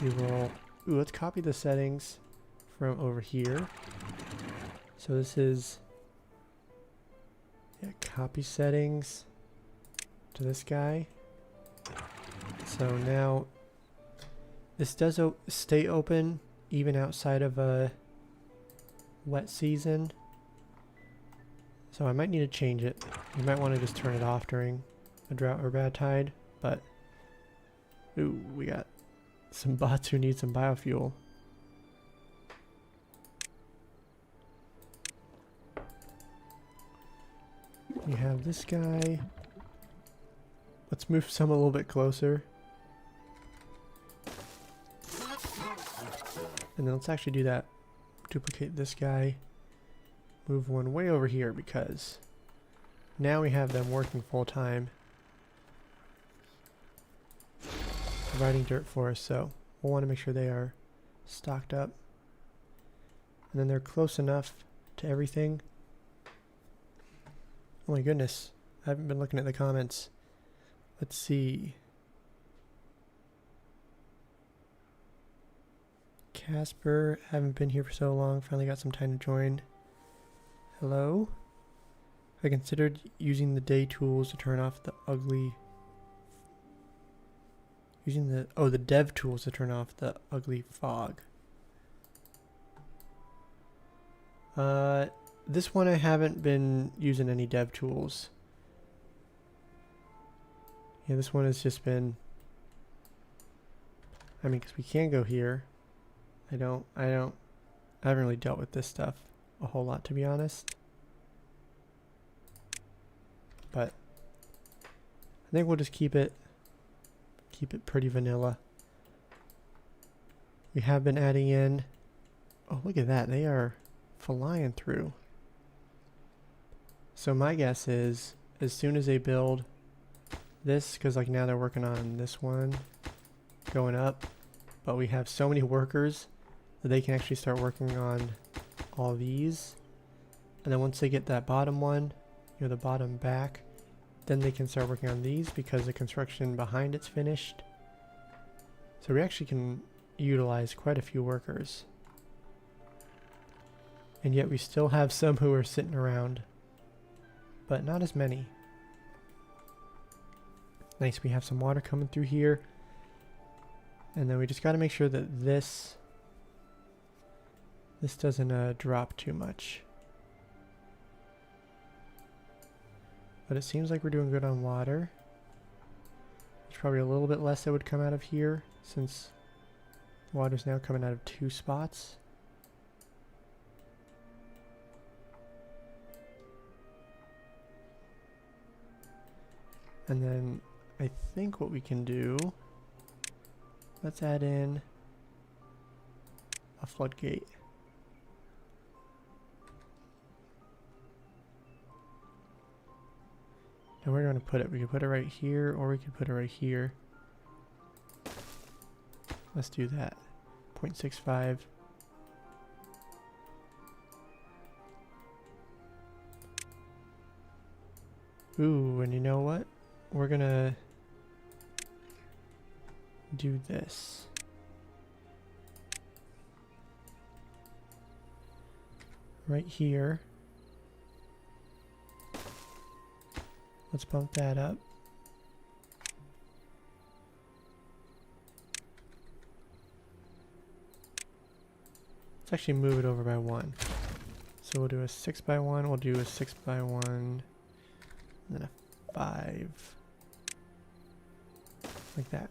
we will, ooh, let's copy the settings from over here. So this is, yeah, copy settings to this guy. So now this does stay open even outside of a wet season. So I might need to change it. You might want to just turn it off during a drought or bad tide, but ooh, we got some bots who need some biofuel. You have this guy. Let's move some a little bit closer. And then let's actually do that. Duplicate this guy. Move one way over here because now we have them working full time. Providing dirt for us, so we'll want to make sure they are stocked up. And then they're close enough to everything. Oh my goodness, I haven't been looking at the comments. Let's see. Casper, haven't been here for so long, finally got some time to join. Hello? I considered using the day tools to turn off the ugly... Using the dev tools to turn off the this one I haven't been using any dev tools. Yeah, this one has just been, I mean, because we can go here. I haven't really dealt with this stuff a whole lot, to be honest. But I think we'll just keep it pretty vanilla. We have been adding in, oh, look at that, they are flying through. So my guess is, as soon as they build this, because like now they're working on this one going up, but we have so many workers that they can actually start working on all these. And then once they get that bottom one, you know, the bottom back, then they can start working on these because the construction behind it's finished. So we actually can utilize quite a few workers. And yet we still have some who are sitting around, but not as many. Nice, we have some water coming through here. And then we just got to make sure that this doesn't drop too much. But it seems like we're doing good on water. There's probably a little bit less that would come out of here since the water's now coming out of 2 spots. And then I think what we can do, let's add in a floodgate. And where do we want to put it? We could put it right here, or we could put it right here. Let's do that. 0.65. Ooh, and you know what? We're gonna do this. Right here. Let's bump that up. Let's actually move it over by 1. So we'll do a 6 by 1, we'll do a 6 by 1, and then a 5. Like that.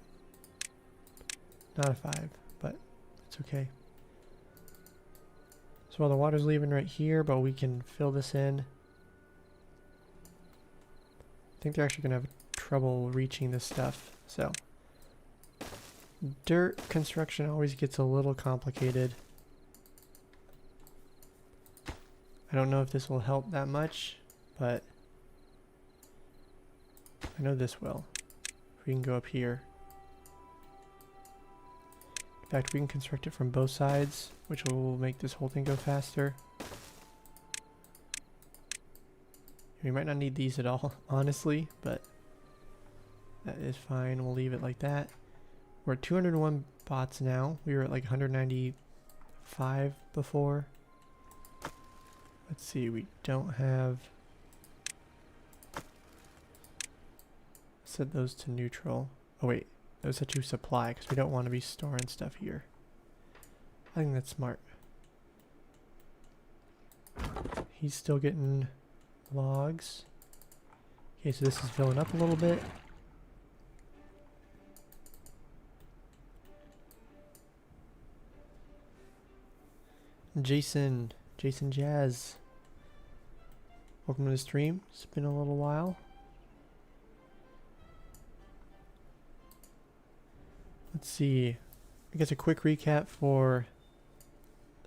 Not a 5, but it's okay. So while the water's leaving right here, but we can fill this in. I think they're actually going to have trouble reaching this stuff. So dirt construction always gets a little complicated. I don't know if this will help that much, but I know this will. We can go up here. In fact, we can construct it from both sides, which will make this whole thing go faster. We might not need these at all, honestly, but that is fine. We'll leave it like that. We're at 201 bots now. We were at like 195 before. Let's see, we don't have... Set those to neutral. Oh wait, those set to supply because we don't want to be storing stuff here. I think that's smart. He's still getting logs. Okay, so this is filling up a little bit. Jason Jazz. Welcome to the stream. It's been a little while. Let's see. I guess a quick recap for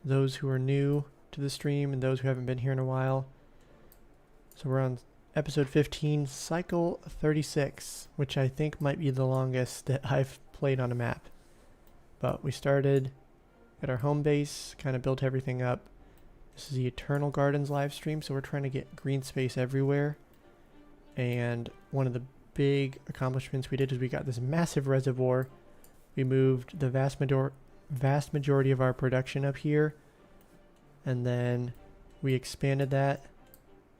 those who are new to the stream and those who haven't been here in a while. So we're on episode 15, cycle 36, which I think might be the longest that I've played on a map. But we started at our home base, kind of built everything up. This is the Eternal Gardens live stream, so we're trying to get green space everywhere. And one of the big accomplishments we did is we got this massive reservoir. We moved the vast majority of our production up here, and then we expanded that.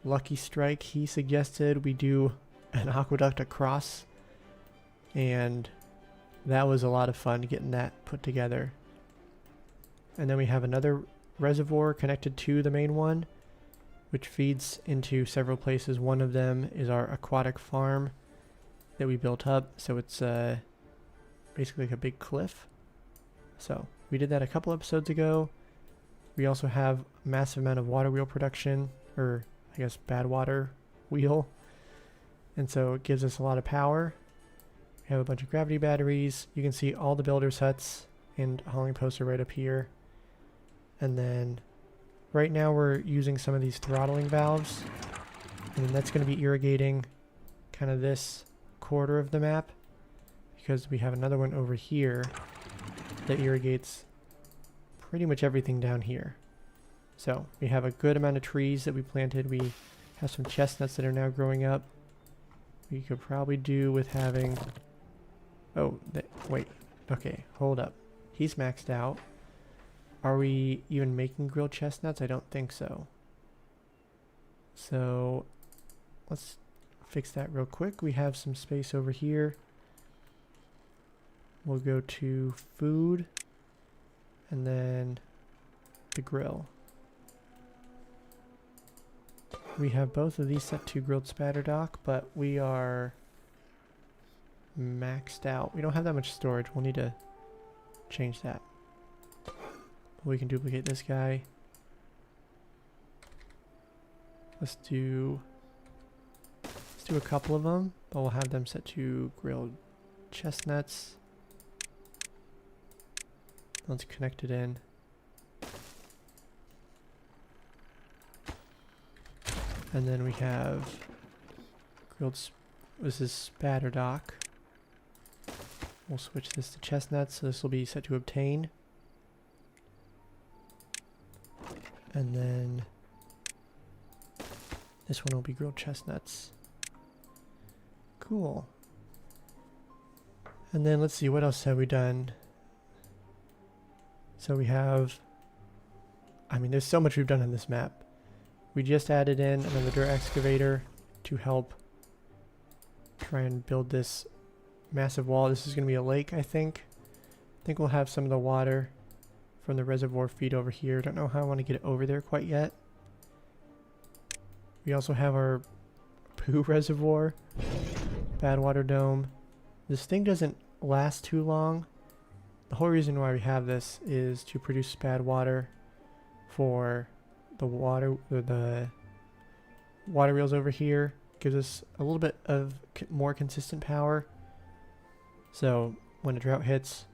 Lucky Strike, he suggested we do an aqueduct across, and that was a lot of fun getting that put together. And then we have another reservoir connected to the main one. which feeds into several places. One of them is our aquatic farm that we built up. So it's basically like a big cliff. So we did that a couple episodes ago. We also have a massive amount of water wheel production, or I guess bad water wheel. And so it gives us a lot of power. We have a bunch of gravity batteries. You can see all the builders' huts and hauling posts are right up here. And then right now we're using some of these throttling valves. And that's going to be irrigating kind of this quarter of the map, because we have another one over here that irrigates pretty much everything down here. So we have a good amount of trees that we planted. We have some chestnuts that are now growing up. We could probably do with having... Oh, wait. Okay, hold up. He's maxed out. Are we even making grilled chestnuts? I don't think so. So let's fix that real quick. We have some space over here. We'll go to food and then the grill. We have both of these set to grilled spatter dock, but we are maxed out. We don't have that much storage. We'll need to change that. We can duplicate this guy. Let's do a couple of them, but we'll have them set to grilled chestnuts. Let's connect it in. And then we have this is spatter dock. We'll switch this to chestnuts, so this will be set to obtain. And then this one will be grilled chestnuts. Cool. And then let's see, what else have we done? So we have, I mean, there's so much we've done on this map. We just added in another dirt excavator to help try and build this massive wall. This is going to be a lake, I think. I think we'll have some of the water from the reservoir feed over here. Don't know how I want to get it over there quite yet. We also have our poo reservoir, bad water dome. This thing doesn't last too long. The whole reason why we have this is to produce bad water for the water wheels over here. Gives us a little bit of more consistent power. So when a drought hits,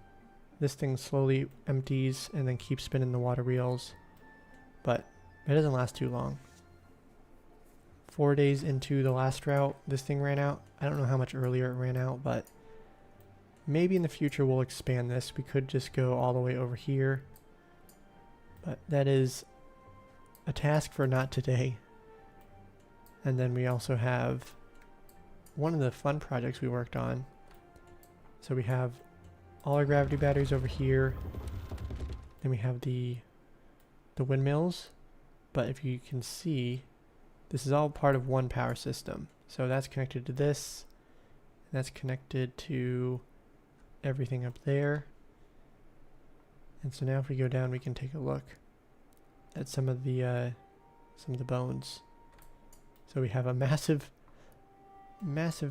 this thing slowly empties and then keeps spinning the water wheels. But it doesn't last too long. 4 days into the last drought, this thing ran out. I don't know how much earlier it ran out, but maybe in the future we'll expand this. We could just go all the way over here. But that is a task for not today. And then we also have one of the fun projects we worked on. So we have all our gravity batteries over here. Then we have the windmills. But if you can see, this is all part of one power system. So that's connected to this. And that's connected to everything up there. And so now if we go down, we can take a look at some of the bones. So we have a massive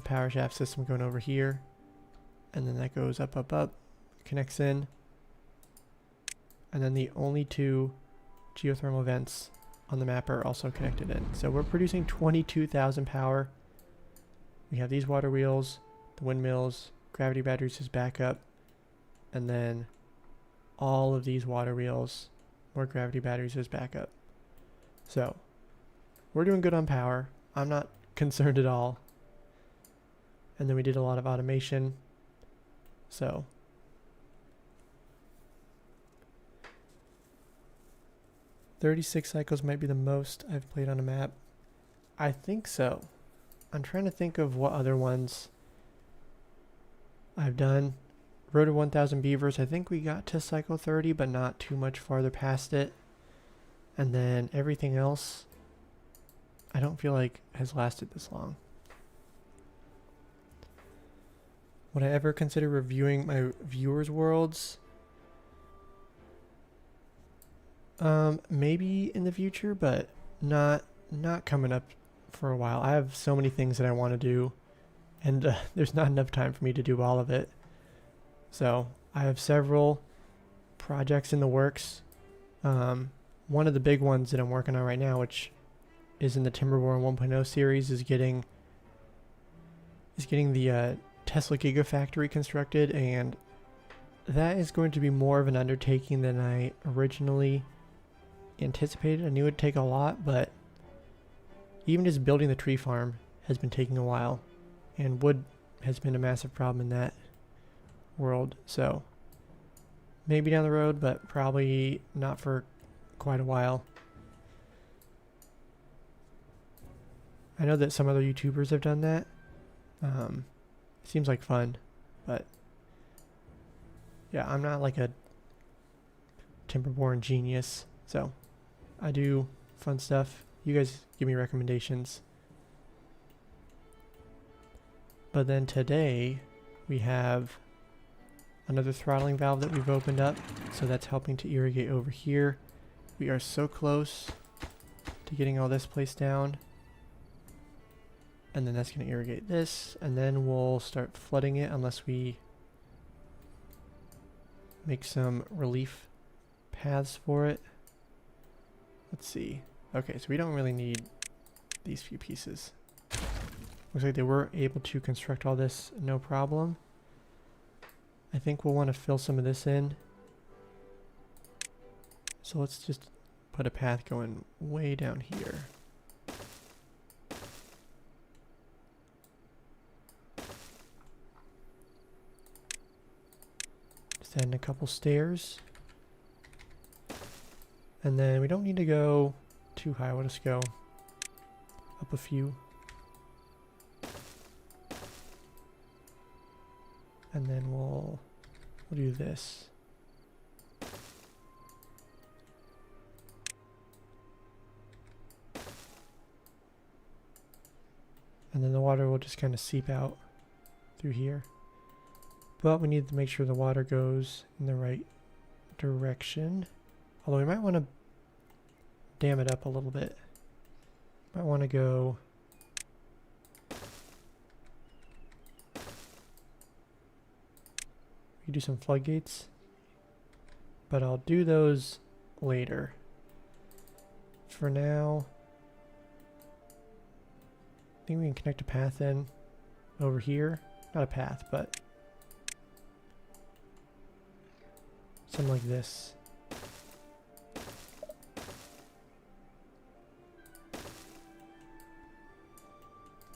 power shaft system going over here. And then that goes up, up, up, connects in. And then the only two geothermal vents on the map are also connected in. So we're producing 22,000 power. We have these water wheels, the windmills, gravity batteries as backup, and then all of these water wheels, more gravity batteries as backup. So we're doing good on power. I'm not concerned at all. And then we did a lot of automation. So 36 cycles might be the most I've played on a map. I think so. I'm trying to think of what other ones I've done. Road to 1000 Beavers, I think we got to cycle 30, but not too much farther past it. And then everything else, I don't feel like has lasted this long. Would I ever consider reviewing my viewers' worlds? Maybe in the future, but not not coming up for a while. I have so many things that I want to do, and there's not enough time for me to do all of it. So I have several projects in the works. One of the big ones that I'm working on right now, which is in the Timberborn 1.0 series, is getting the Tesla Gigafactory constructed, and that is going to be more of an undertaking than I originally anticipated. I knew it would take a lot, but even just building the tree farm has been taking a while, and wood has been a massive problem in that world. So maybe down the road, but probably not for quite a while. I know that some other YouTubers have done that. Seems like fun, but yeah, I'm not like a Timberborn genius, so I do fun stuff. You guys give me recommendations. But then today we have another throttling valve that we've opened up, so that's helping to irrigate over here. We are so close to getting all this placed down. And then that's going to irrigate this, and then we'll start flooding it unless we make some relief paths for it. Let's see. Okay, so we don't really need these few pieces. Looks like they were able to construct all this no problem. I think we'll want to fill some of this in. So let's just put a path going way down here. Just adding a couple stairs. And then we don't need to go too high. We'll just go up a few. And then we'll do this. And then the water will just kind of seep out through here. But we need to make sure the water goes in the right direction. Although we might want to dam it up a little bit. Might want to go we could do some floodgates, but I'll do those later. For now, I think we can connect a path in over here. Not a path, but something like this.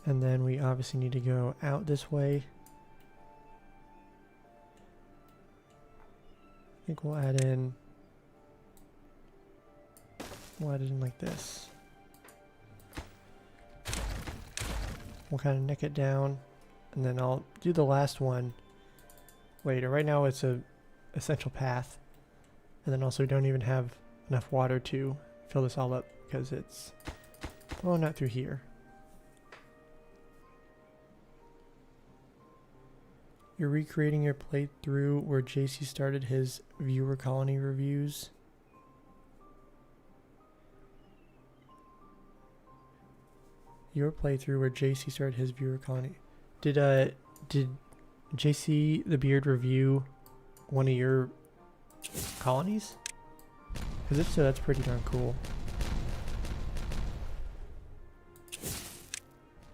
And then we obviously need to go out this way. I think we'll add it in like this. We'll kind of nick it down, and then I'll do the last one later. Right now it's a essential path, and then also we don't even have enough water to fill this all up because it's flowing out through here. You're recreating your playthrough where JC started his viewer colony reviews. Your playthrough where JC started his viewer colony. Did JC the Beard review one of your colonies? Because if so, that's pretty darn cool.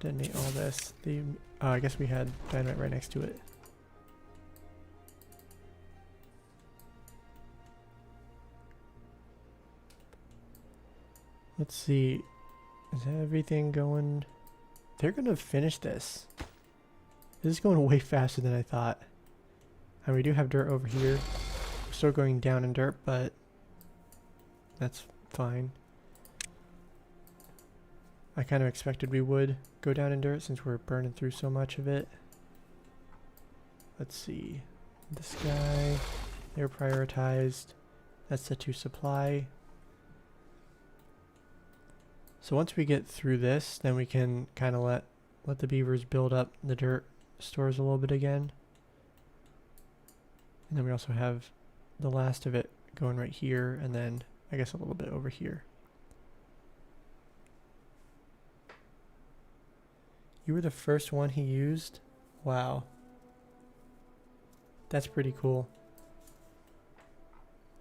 Detonate all this. I guess we had dynamite right next to it. Let's see. Is everything going? They're going to finish this. This is going way faster than I thought. And we do have dirt over here. We're still going down in dirt, but that's fine. I kind of expected we would go down in dirt since we're burning through so much of it. Let's see. This guy, they're prioritized. That's set to supply. So once we get through this, then we can kind of let the beavers build up the dirt stores a little bit again. And then we also have the last of it going right here, and then I guess a little bit over here. You were the first one he used? Wow. That's pretty cool.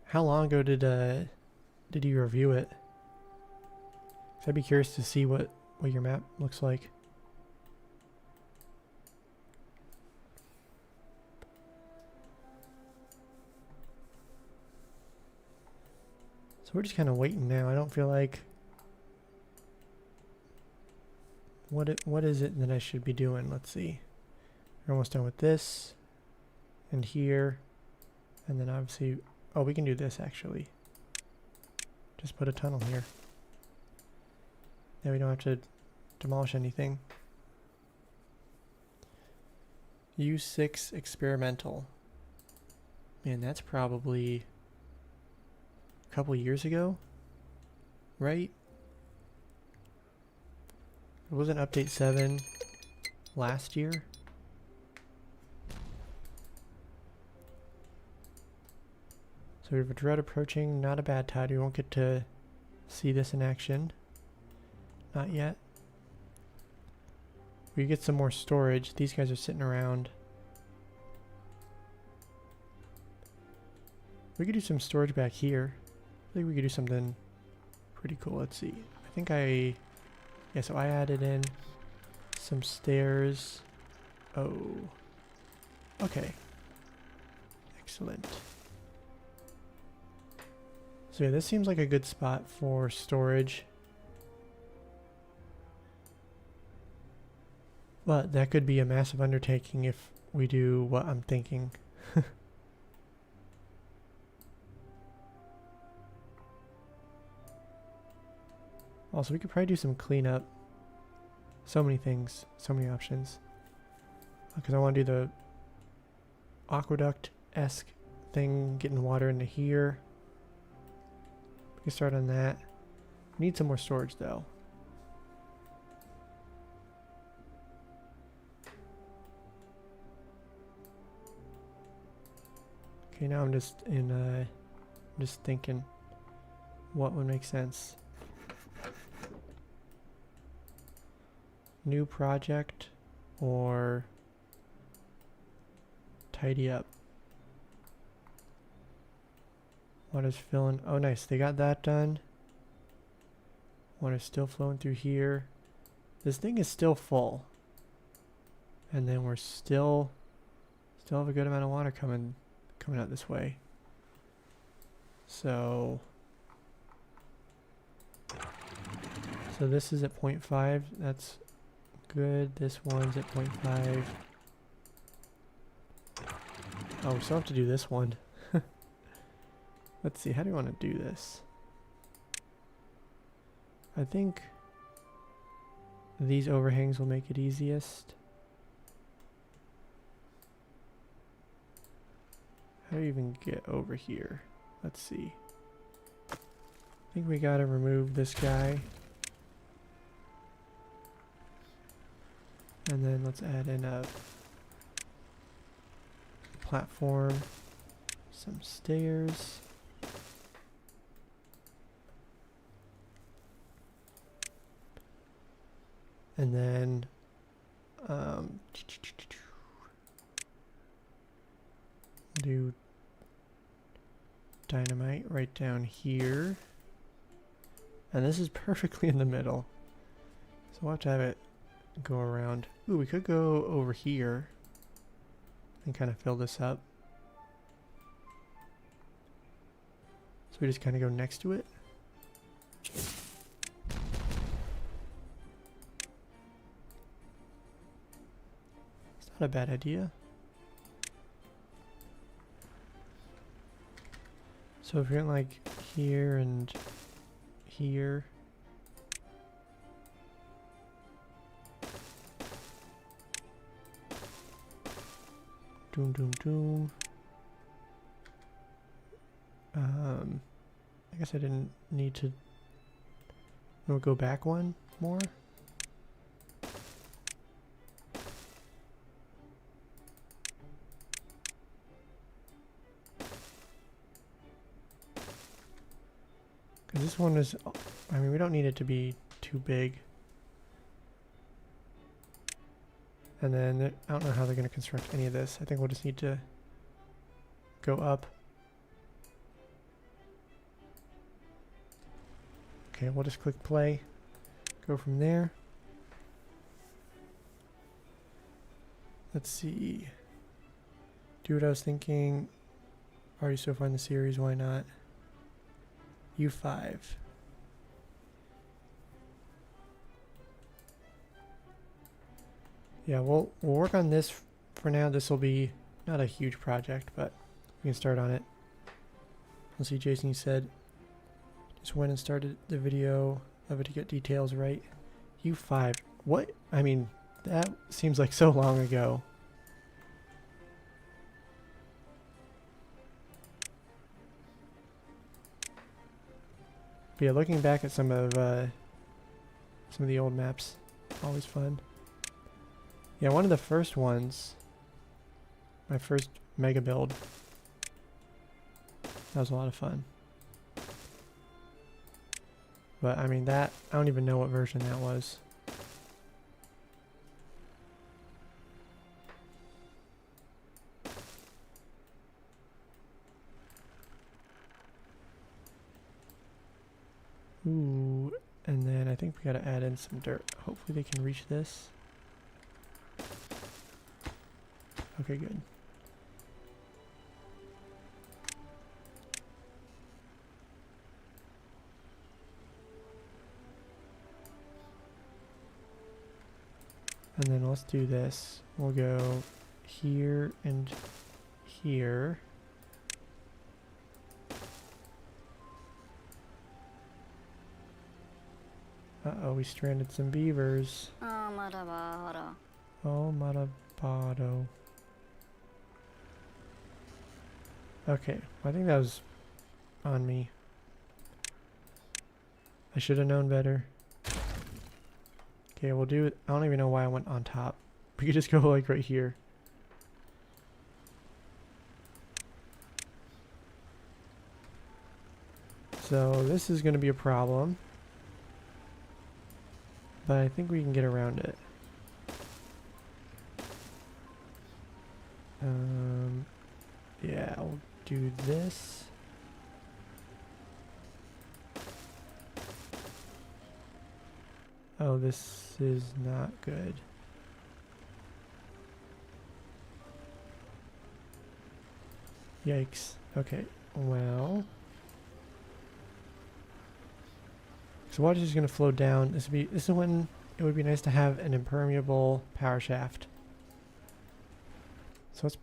How long ago did you review it? 'Cause I'd be curious to see what your map looks like. So we're just kind of waiting now. I don't feel like... What is it that I should be doing? Let's see. We're almost done with this. And here. And then obviously... Oh, we can do this actually. Just put a tunnel here. Now we don't have to demolish anything. U6 experimental. Man, that's probably a couple years ago, right? It wasn't update 7 last year. So we have a drought approaching, not a bad tide. We won't get to see this in action. Not yet. We get some more storage. These guys are sitting around. We could do some storage back here. I think we could do something pretty cool. Let's see. I think yeah, so I added in some stairs. Oh. Okay. Excellent. So yeah, this seems like a good spot for storage. But that could be a massive undertaking if we do what I'm thinking. Also, we could probably do some cleanup. So many things, so many options. Because I want to do the aqueduct-esque thing, getting water into here. We can start on that. We need some more storage though. Okay, now I'm just thinking what would make sense. New project or tidy up. Water's filling. Oh, nice. They got that done. Water's still flowing through here. This thing is still full. And then we're still have a good amount of water coming out this way. So this is at 0.5. That's good. This one's at 0.5. Oh, we still have to do this one. Let's see, how do you want to do this? I think these overhangs will make it easiest. How do you even get over here? Let's see. I think we gotta remove this guy. And then let's add in a platform, some stairs. And then do dynamite right down here. And this is perfectly in the middle. So we'll have to have it go around. Ooh, we could go over here and kind of fill this up. So we just kind of go next to it. It's not a bad idea. So if you're in like here and here. Doom, doom, doom. I guess I didn't need to. We'll go back one more. Because this one is, I mean, we don't need it to be too big. And then I don't know how they're going to construct any of this. I think we'll just need to go up. Okay, we'll just click play. Go from there. Let's see. Do what I was thinking. Already so far in the series, why not? U5. Yeah, we'll work on this for now. This will be not a huge project, but we can start on it. Let's see, Jason, you said just went and started the video of it to get details right. U5. What? I mean, that seems like so long ago. But yeah, looking back at some of the old maps, always fun. Yeah, one of the first ones, my first mega build, that was a lot of fun. But I mean that, I don't even know what version that was. Ooh, and then I think we gotta add in some dirt. Hopefully they can reach this. Okay, good. And then let's do this. We'll go here and here. Uh-oh, we stranded some beavers. Oh, Marabado. Okay, I think that was on me. I should have known better. Okay, we'll do it. I don't even know why I went on top. We could just go like right here. So this is going to be a problem. But I think we can get around it. Yeah, I'll do this. Oh, this is not good. Yikes. Okay, well. So water is just going to flow down. This is when it would be nice to have an impermeable power shaft. So let's,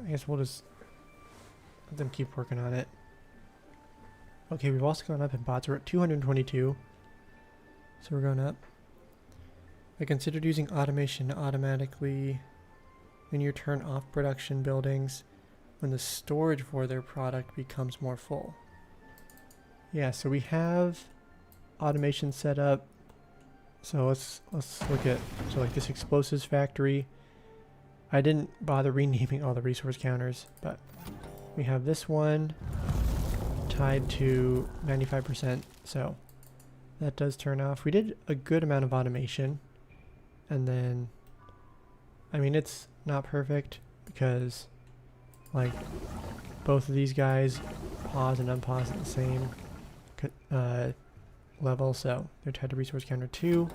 I guess we'll just let them keep working on it. Okay, we've also gone up in bots. We're at 222. So we're going up. I considered using automation to automatically linear turn off production buildings when the storage for their product becomes more full. Yeah, so we have automation set up. So let's look at, so like this explosives factory. I didn't bother renaming all the resource counters, but we have this one tied to 95%, so that does turn off. We did a good amount of automation, and then, I mean, it's not perfect because like both of these guys pause and unpause at the same level, so they're tied to resource counter 2.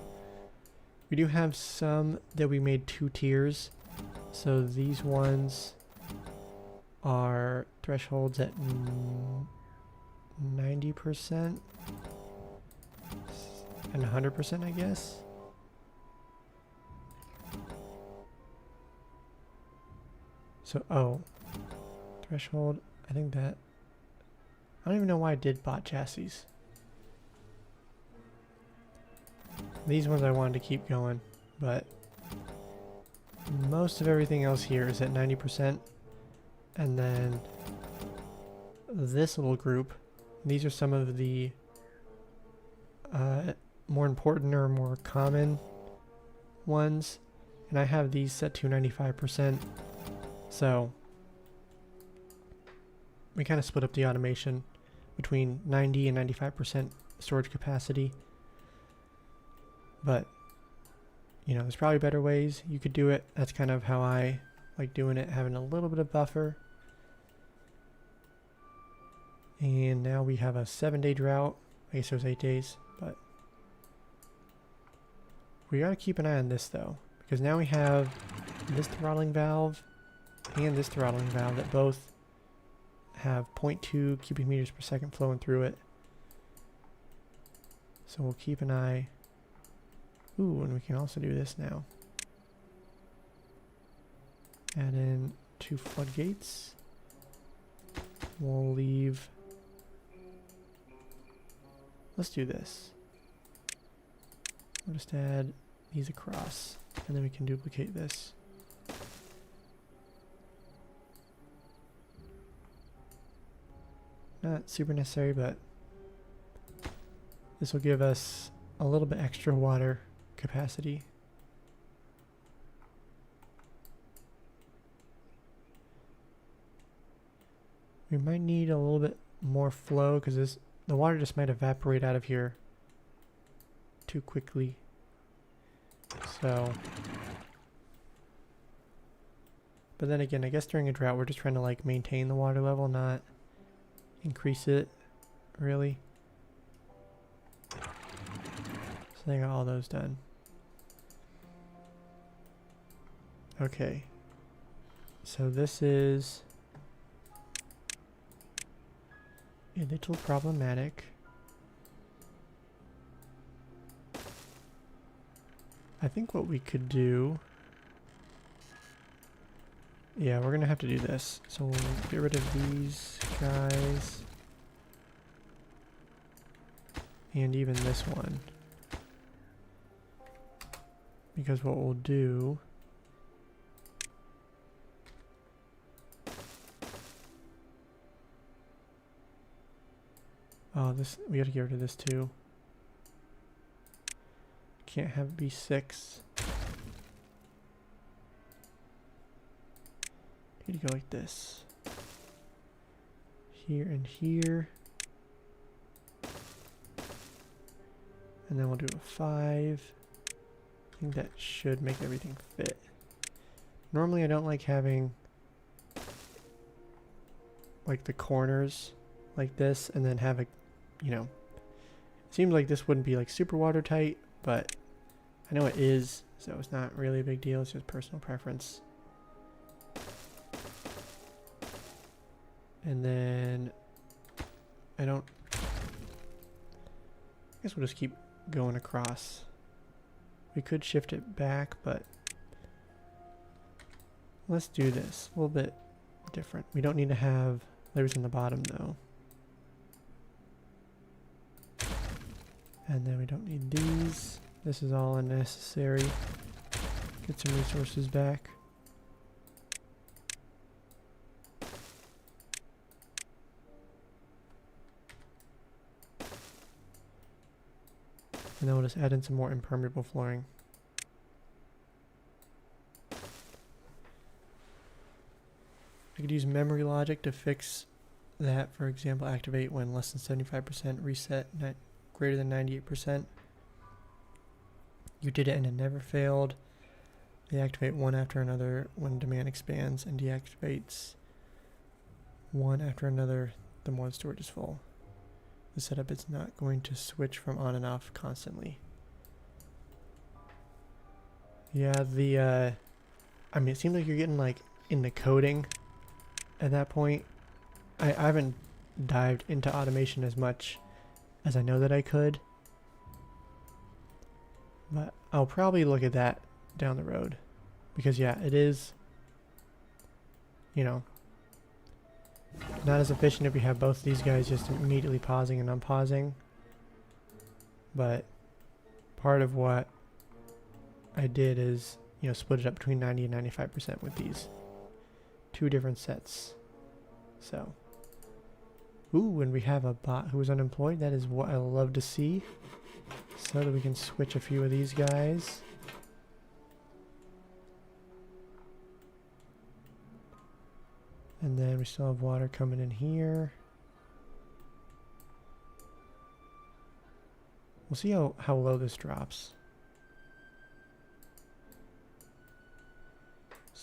We do have some that we made 2 tiers. So these ones are thresholds at 90% and 100%, I guess. So, oh, threshold, I think that, I don't even know why I did bot chassis. These ones I wanted to keep going, but most of everything else here is at 90%. And then this little group, these are some of the more important or more common ones. And I have these set to 95%. So we kind of split up the automation between 90 and 95% storage capacity. But you know, there's probably better ways you could do it. That's kind of how I like doing it, having a little bit of buffer. And now we have a 7-day drought. I guess it was 8 days, but we gotta keep an eye on this though, because now we have this throttling valve and this throttling valve that both have 0.2 cubic meters per second flowing through it. So we'll keep an eye. Ooh, and we can also do this now. Add in 2 floodgates. We'll leave. Let's do this. We'll just add these across, and then we can duplicate this. Not super necessary, but this will give us a little bit extra water capacity. We might need a little bit more flow because the water just might evaporate out of here too quickly. So, but then again, I guess during a drought we're just trying to like maintain the water level, not increase it really. So I got all those done. Okay, so this is a little problematic. I think what we could do, yeah, we're gonna have to do this. So we'll get rid of these guys and even this one, because what we'll do, oh, this, we gotta get rid of this too. Can't have it be 6. Need to go like this. Here and here. And then we'll do a 5. I think that should make everything fit. Normally I don't like having like the corners like this and then have a, you know, it seems like this wouldn't be like super watertight, but I know it is, so it's not really a big deal. It's just personal preference. And then I guess we'll just keep going across. We could shift it back, but let's do this a little bit different. We don't need to have layers in the bottom though. And then we don't need these. This is all unnecessary. Get some resources back. And then we'll just add in some more impermeable flooring. I could use memory logic to fix that. For example, activate when less than 75%, reset greater than 98%. You did it and it never failed. Deactivate one after another when demand expands, and deactivates one after another the more the storage is full. The setup is not going to switch from on and off constantly. Yeah, I mean, it seems like you're getting like into coding at that point. I haven't dived into automation as much as I know that I could. But I'll probably look at that down the road. Because yeah, it is, you know, not as efficient if you have both these guys just immediately pausing and unpausing. But part of what I did is, you know, split it up between 90 and 95% with these 2 different sets. So, ooh, and we have a bot who is unemployed. That is what I love to see. So that we can switch a few of these guys. And then we still have water coming in here. We'll see how low this drops.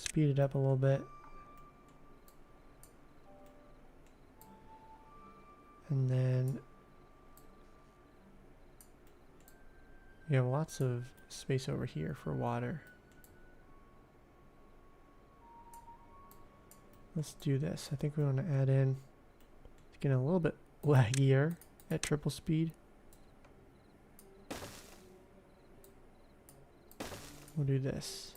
speed it up a little bit. And then we have lots of space over here for water. Let's do this. I think we want to add in, it's getting a little bit laggier at triple speed. We'll do this.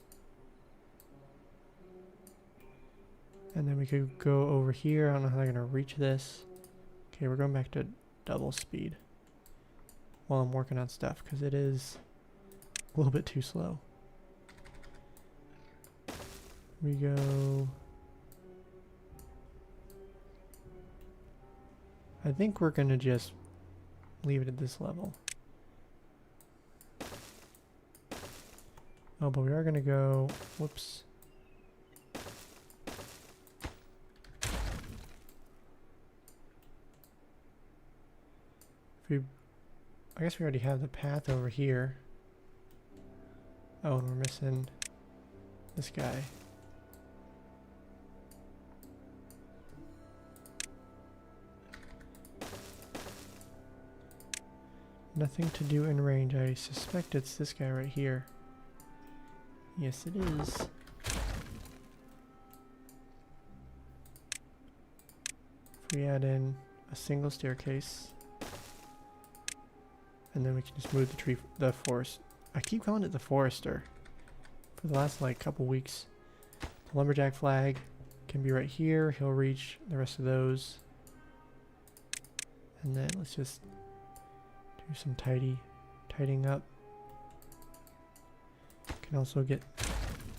And then we could go over here. I don't know how they're going to reach this. Okay, we're going back to double speed while I'm working on stuff because it is a little bit too slow. We go. I think we're going to just leave it at this level. Oh, but we are going to go, whoops. I guess we already have the path over here. Oh, and we're missing this guy. Nothing to do in range. I suspect it's this guy right here. Yes, it is. If we add in a single staircase, and then we can just move the forest. I keep calling it the forester for the last like couple weeks. The lumberjack flag can be right here. He'll reach the rest of those. And then let's just do some tidying up. Can also get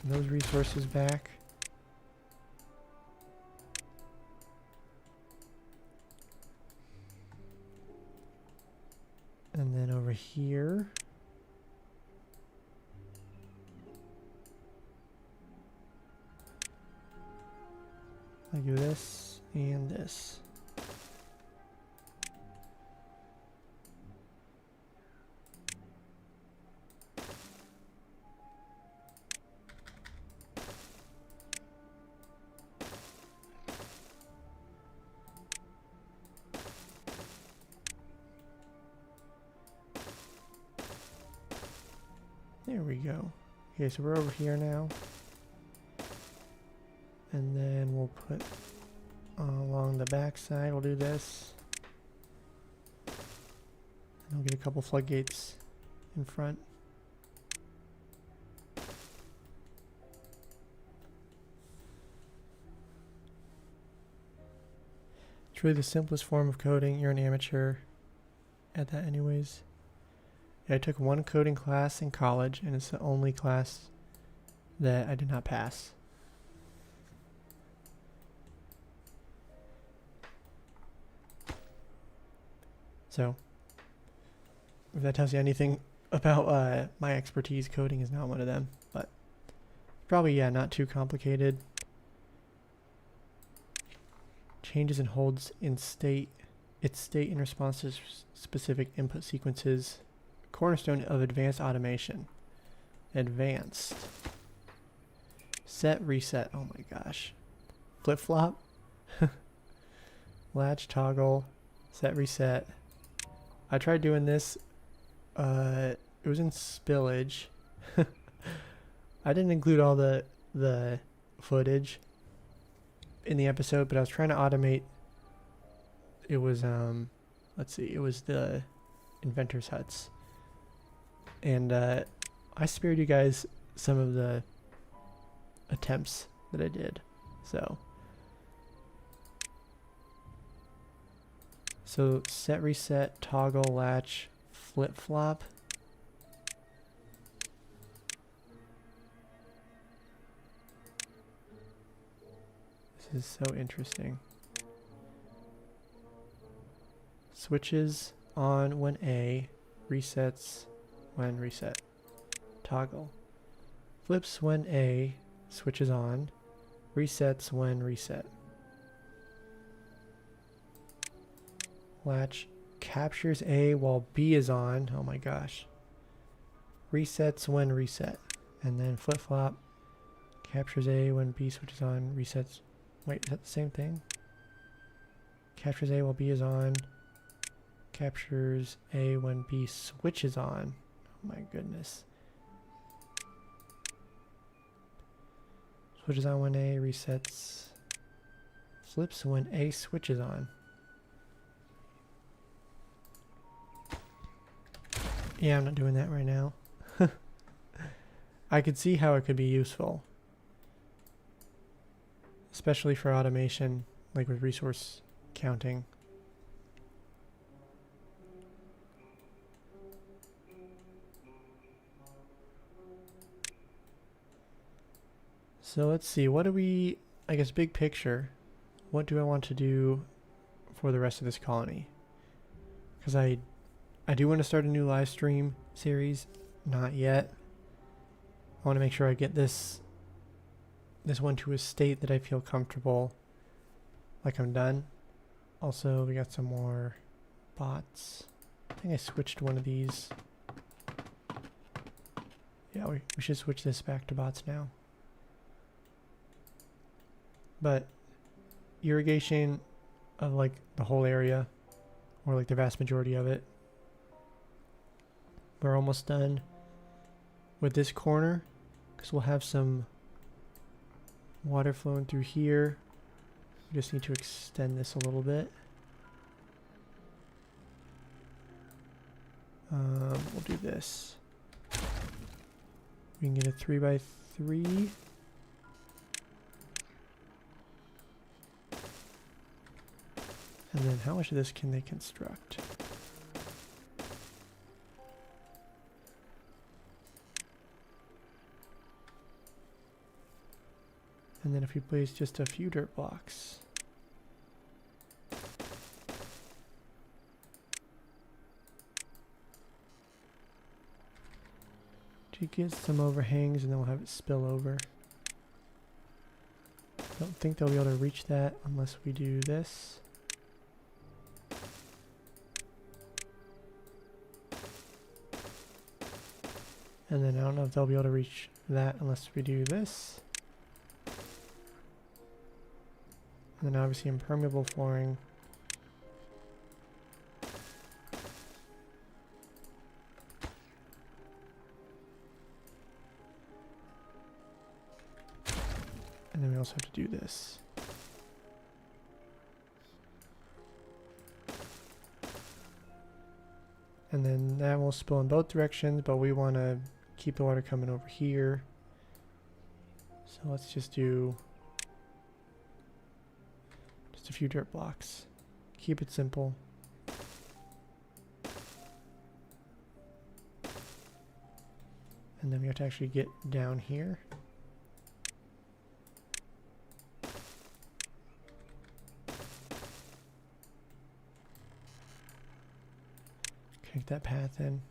those resources back. And then over here, I do this and this. There we go. Okay, so we're over here now. And then we'll put along the back side, we'll do this. And we'll get a couple floodgates in front. It's really the simplest form of coding. You're an amateur at that anyways. Yeah, I took one coding class in college, and it's the only class that I did not pass. So, if that tells you anything about my expertise, coding is not one of them, but probably, yeah, not too complicated. Changes and holds in state, its state in response to specific input sequences. Cornerstone of advanced automation. Advanced. Set, reset. Oh my gosh. Flip flop. Latch, toggle. Set, reset. I tried doing this. It was in Spillage. I didn't include all the footage in the episode, but I was trying to automate. It was let's see. It was the Inventor's Huts. And I spared you guys some of the attempts that I did. So set, reset, toggle, latch, flip flop. This is so interesting. Switches on when A, resets when reset. Toggle. Flips when A, switches on, resets when reset. Latch captures A while B is on. Oh my gosh. Resets when reset. And then flip flop Captures A when B switches on, resets. Wait, is that the same thing? Captures A while B is on. Captures A when B switches on. Oh my goodness. Switches on when A resets. Flips when A switches on. Yeah, I'm not doing that right now. I could see how it could be useful. Especially for automation, like with resource counting. So let's see, what do we, I guess big picture, what do I want to do for the rest of this colony? Because I do want to start a new live stream series, not yet. I want to make sure I get this one to a state that I feel comfortable, like I'm done. Also, we got some more bots. I think I switched one of these. Yeah, we should switch this back to bots now. But irrigation of like the whole area, or like the vast majority of it. We're almost done with this corner, because we'll have some water flowing through here. We just need to extend this a little bit. We'll do this. We can get a 3x3. And then how much of this can they construct? And then if we place just a few dirt blocks. To get some overhangs, and then we'll have it spill over. Don't think they'll be able to reach that unless we do this. And then I don't know if they'll be able to reach that unless we do this. And then obviously impermeable flooring. And then we also have to do this. And then that will spill in both directions, but we want to keep the water coming over here. So let's just do just a few dirt blocks. Keep it simple. And then we have to actually get down here. Connect that path in.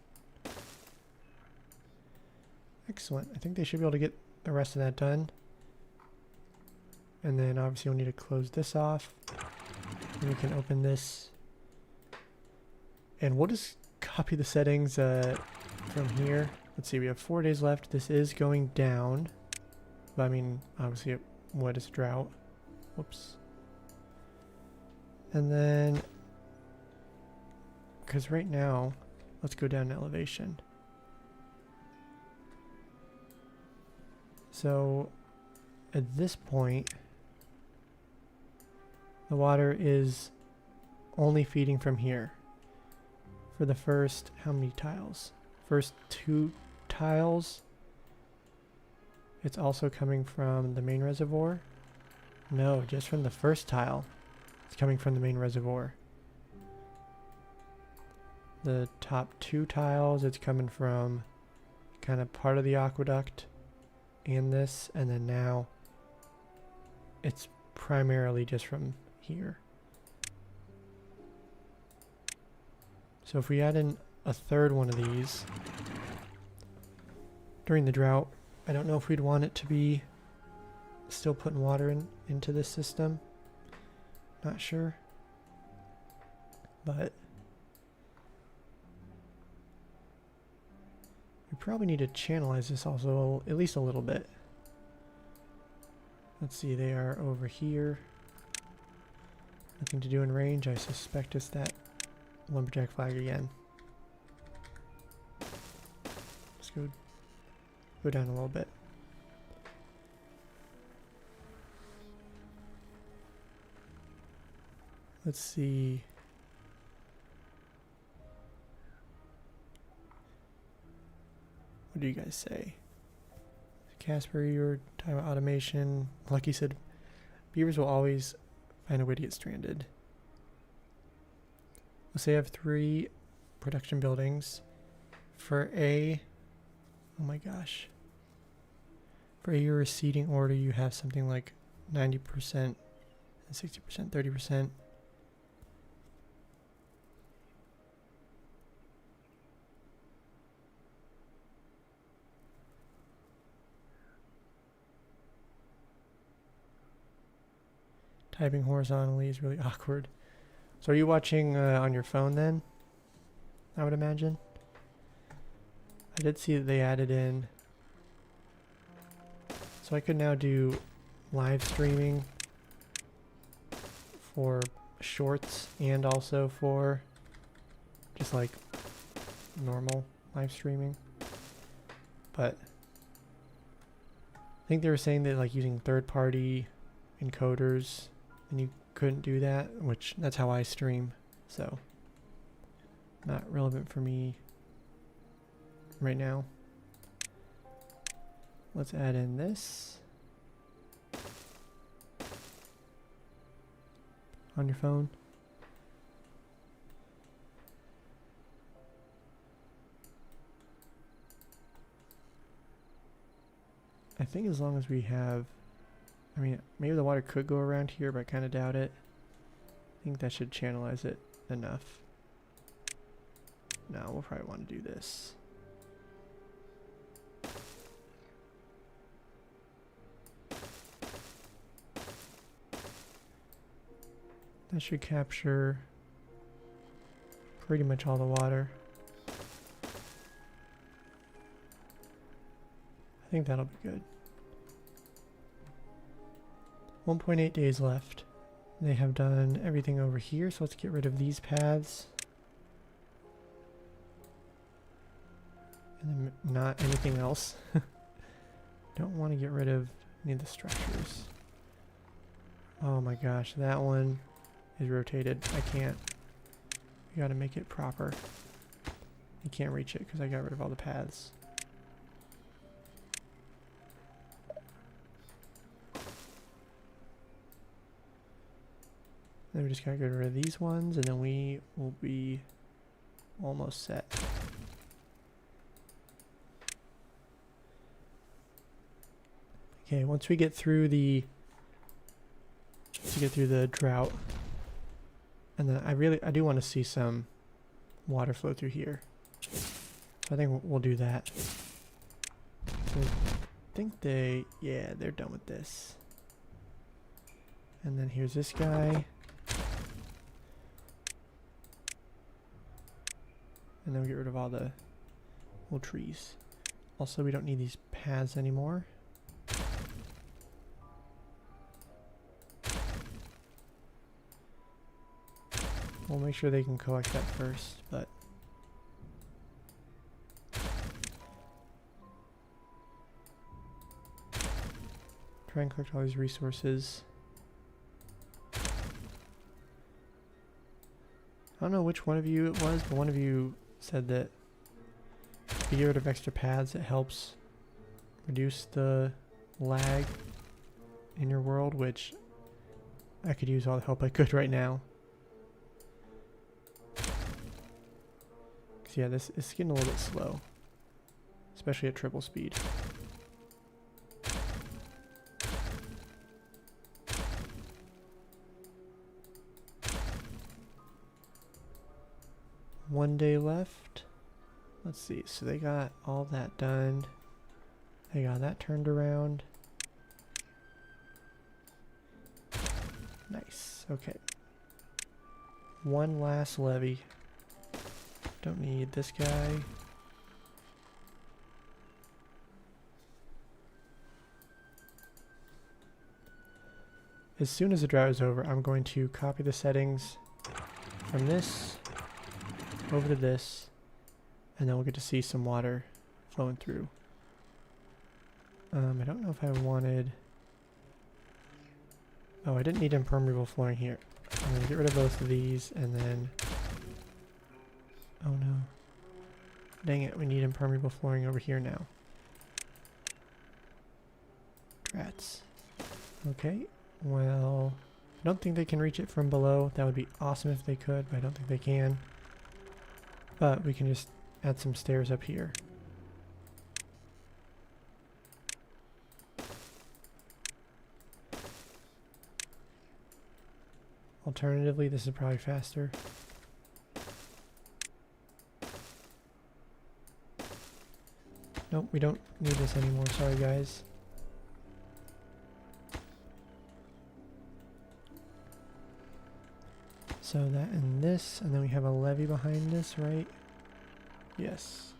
Excellent. I think they should be able to get the rest of that done. And then obviously we'll need to close this off. And we can open this. And we'll just copy the settings from here. Let's see, we have 4 days left. This is going down. But I mean, obviously what is drought? Whoops. And then, because right now, let's go down in elevation. So at this point, the water is only feeding from here. For the first, how many tiles? First 2 tiles. It's also coming from the main reservoir. No, just from the first tile. It's coming from the main reservoir. The top 2 tiles, it's coming from kind of part of the aqueduct and this, and then now it's primarily just from here. So if we add in a third one of these during the drought, I don't know if we'd want it to be still putting water into this system. Not sure. But we probably need to channelize this also at least a little bit. Let's see, they are over here. Nothing to do in range. I suspect it's that lumberjack flag again. Let's go down a little bit. Let's see. What do you guys say? Casper, you were talking about automation. Lucky said, beavers will always find a way to get stranded. Let's say I have 3 production buildings. For A, oh my gosh. For your receding order, you have something like 90% and 60%, 30%. Typing horizontally is really awkward. So are you watching on your phone then? I would imagine. I did see that they added in. So I could now do live streaming for shorts and also for just like normal live streaming. But I think they were saying that like using third-party encoders, and you couldn't do that, which that's how I stream, so not relevant for me right now. Let's add in this on your phone. I think as long as we have, I mean, maybe the water could go around here, but I kind of doubt it. I think that should channelize it enough. No, we'll probably want to do this. That should capture pretty much all the water. I think that'll be good. 1.8 days left. They have done everything over here, so let's get rid of these paths. And then not anything else. Don't want to get rid of any of the structures. Oh my gosh, that one is rotated. I can't. You gotta make it proper. You can't reach it because I got rid of all the paths. Then we just gotta get rid of these ones, and then we will be almost set. Okay, once we get through the drought, and then I do want to see some water flow through here. So I think we'll do that. So I think they're done with this. And then here's this guy. And then we get rid of all the little trees. Also, we don't need these paths anymore. We'll make sure they can collect that first, but try and collect all these resources. I don't know which one of you it was, but one of you said that if you get rid of extra paths, it helps reduce the lag in your world, which I could use all the help I could right now. Cause yeah, this is getting a little bit slow, especially at triple speed. One day left. Let's see, so they got all that done. They got that turned around. Nice, okay. One last levee. Don't need this guy. as soon as the drought is over, I'm going to copy the settings from this over to this, and then we'll get to see some water flowing through. I don't know if I wanted... Oh, I didn't need impermeable flooring here. I'm going to get rid of both of these, and then... Oh no. Dang it, we need impermeable flooring over here now. Rats. Okay, well... I don't think they can reach it from below. That would be awesome if they could, but I don't think they can. But we can just add some stairs up here. Alternatively, this is probably faster. Nope, we don't need this anymore. Sorry, guys. So that and this, and then we have a levee behind this, right? Yes.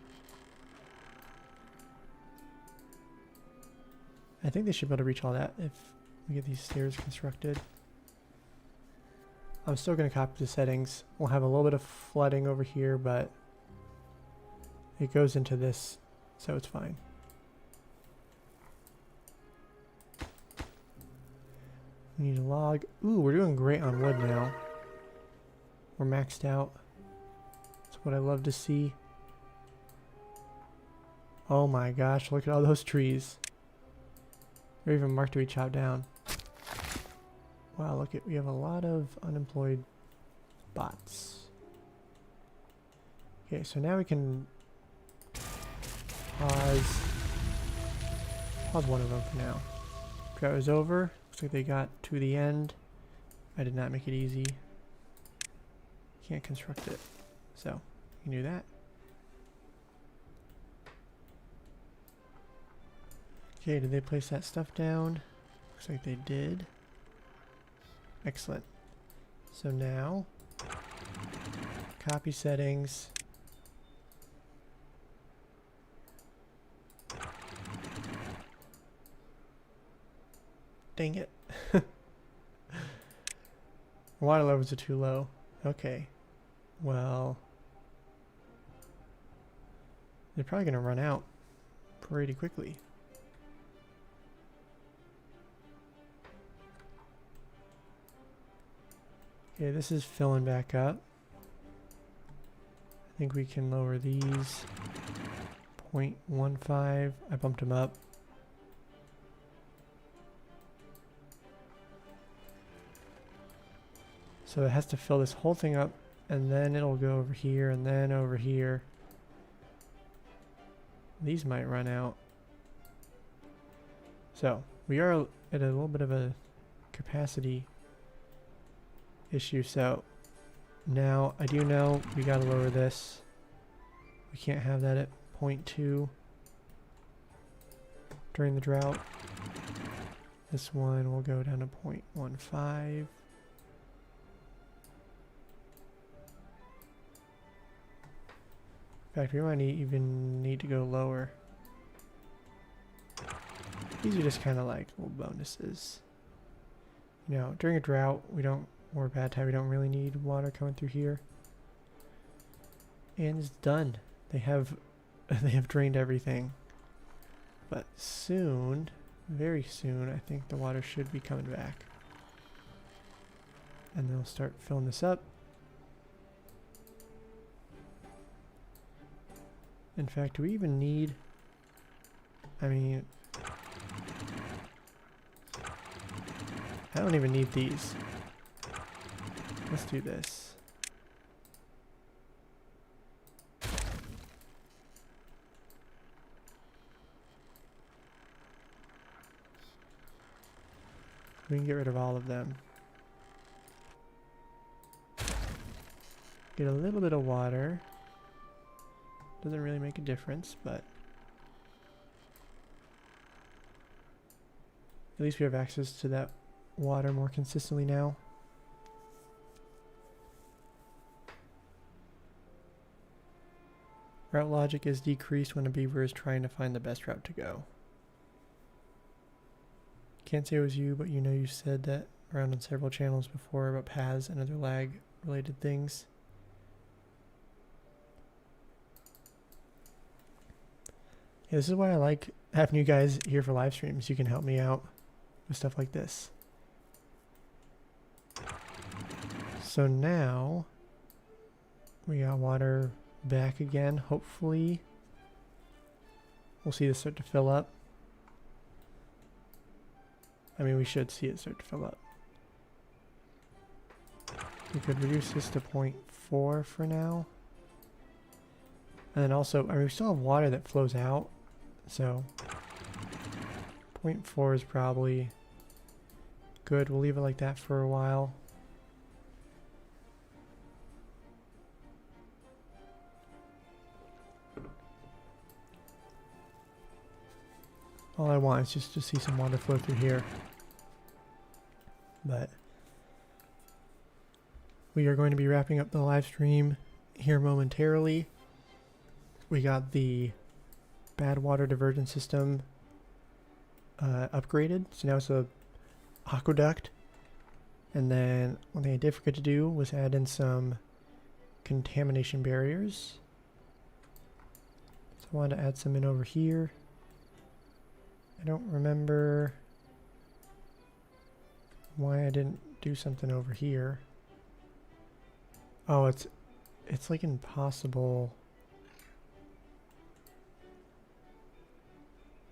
I think they should be able to reach all that if we get these stairs constructed. I'm still going to copy the settings. We'll have a little bit of flooding over here, but it goes into this, so it's fine. We need a log. Ooh, we're doing great on wood now. We're maxed out. That's what I love to see. Oh my gosh, look at all those trees. They're even marked to be chopped down. Wow, look at, we have a lot of unemployed bots. Okay, so now we can pause one of them for now. Drought is over. Looks like they got to the end. I did not make it easy. Can't construct it. So, you can do that. Okay, did they place that stuff down? Looks like they did. Excellent. So now, copy settings. Dang it. Water levels are too low. Okay. Well, they're probably going to run out pretty quickly. Okay, this is filling back up. I think we can lower these. 0.15. I bumped them up. So it has to fill this whole thing up, and then it'll go over here, and then over here. These might run out. So we are at a little bit of a capacity issue. So now I do know we gotta lower this. We can't have that at 0.2 during the drought. This one will go down to 0.15. In fact, we might even need to go lower. These are just kind of like little bonuses. You know, during a drought, or a bad time, we don't really need water coming through here. And it's done. They have drained everything. But soon, very soon, I think the water should be coming back. And they'll start filling this up. In fact, do we even need... I mean... I don't even need these. Let's do this. We can get rid of all of them. Get a little bit of water. Doesn't really make a difference, but at least we have access to that water more consistently now. Route logic is decreased when a beaver is trying to find the best route to go. Can't say it was you, but you know you said that around on several channels before about paths and other lag related things. Yeah, this is why I like having you guys here for live streams. You can help me out with stuff like this. So now we got water back again. Hopefully we'll see this start to fill up. I mean, we should see it start to fill up. We could reduce this to 0.4 for now. And then also, I mean, we still have water that flows out. So 0.4 is probably good. We'll leave it like that for a while. All I want is just to see some water flow through here. But we are going to be wrapping up the live stream here momentarily. We got the bad water diversion system upgraded, so now it's a aqueduct. And then one thing I did forget to do was add in some contamination barriers. So I wanted to add some in over here. I don't remember why I didn't do something over here. Oh, it's like impossible.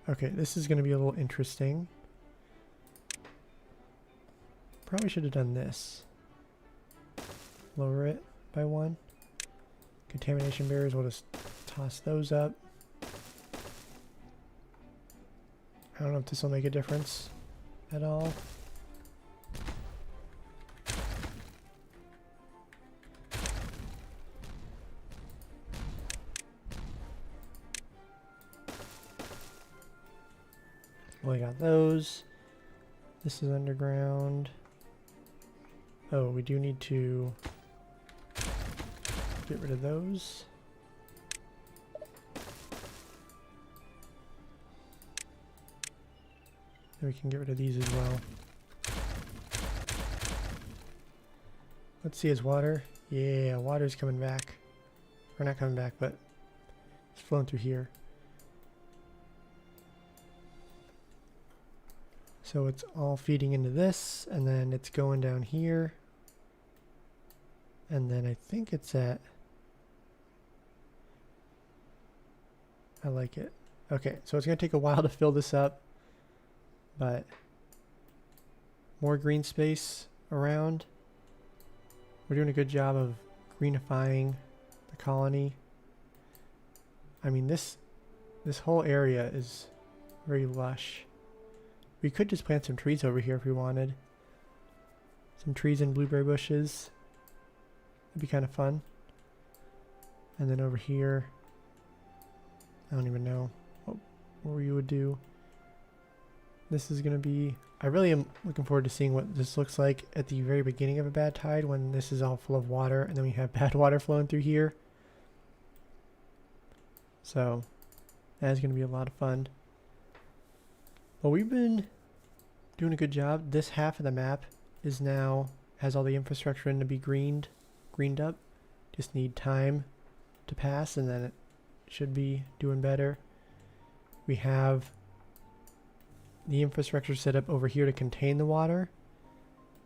Okay, this is going to be a little interesting. Probably should have done this. Lower it by 1. Contamination barriers, we'll just toss those up. I don't know if this will make a difference at all. Well, I got those. This is underground. Oh, we do need to get rid of those. And we can get rid of these as well. Let's see, is water? Yeah, water's coming back. Or not coming back, but it's flowing through here. So it's all feeding into this, and then it's going down here. And then I think it's at... I like it. Okay, so it's going to take a while to fill this up. But more green space around. We're doing a good job of greenifying the colony. I mean, this whole area is very lush. We could just plant some trees over here if we wanted. Some trees and blueberry bushes. That'd be kind of fun. And then over here, I don't even know what we would do. This is going to be... I really am looking forward to seeing what this looks like at the very beginning of a bad tide when this is all full of water and then we have bad water flowing through here. So that is going to be a lot of fun. Well, we've been doing a good job. This half of the map is now has all the infrastructure in to be greened up. Just need time to pass and then it should be doing better. We have the infrastructure set up over here to contain the water.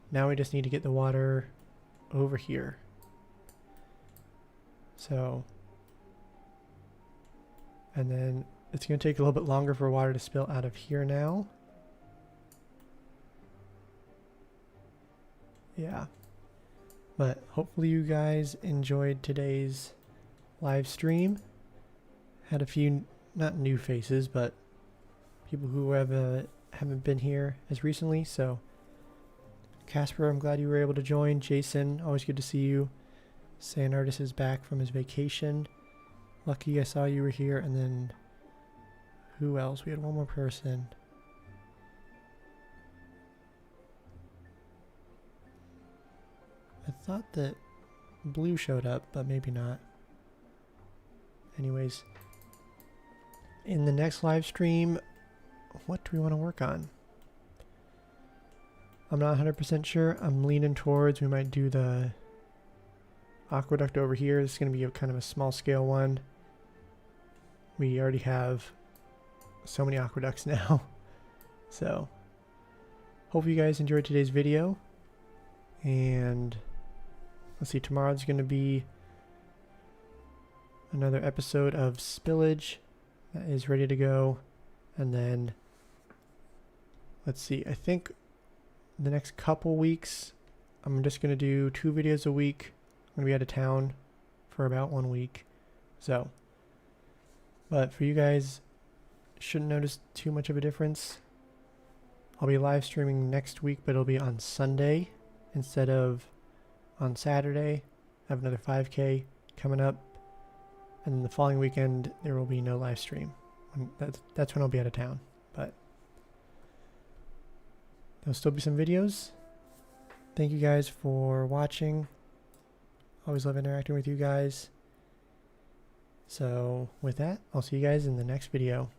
Now we just need to get the water over here. So, and then it's going to take a little bit longer for water to spill out of here now. Yeah. But hopefully you guys enjoyed today's live stream. Had a few, not new faces, but people who haven't been here as recently. So Casper, I'm glad you were able to join. Jason, always good to see you. Sand Artist is back from his vacation. Lucky I saw you were here. And then who else? We had one more person. I thought that Blue showed up, but maybe not. Anyways, in the next live stream, what do we want to work on? I'm not 100% sure. I'm leaning towards we might do the aqueduct over here. This is going to be a kind of a small scale one. We already have so many aqueducts now. So hope you guys enjoyed today's video. And let's see, tomorrow's going to be another episode of Spillage that is ready to go. And then let's see, I think the next couple weeks I'm just going to do 2 videos a week. I'm going to be out of town for about 1 week. So, but for you guys, shouldn't notice too much of a difference. I'll be live streaming next week, but it'll be on Sunday instead of on Saturday. I have another 5K coming up. And then the following weekend, there will be no live stream. That's when I'll be out of town. But there'll still be some videos. Thank you guys for watching. Always love interacting with you guys. So with that, I'll see you guys in the next video.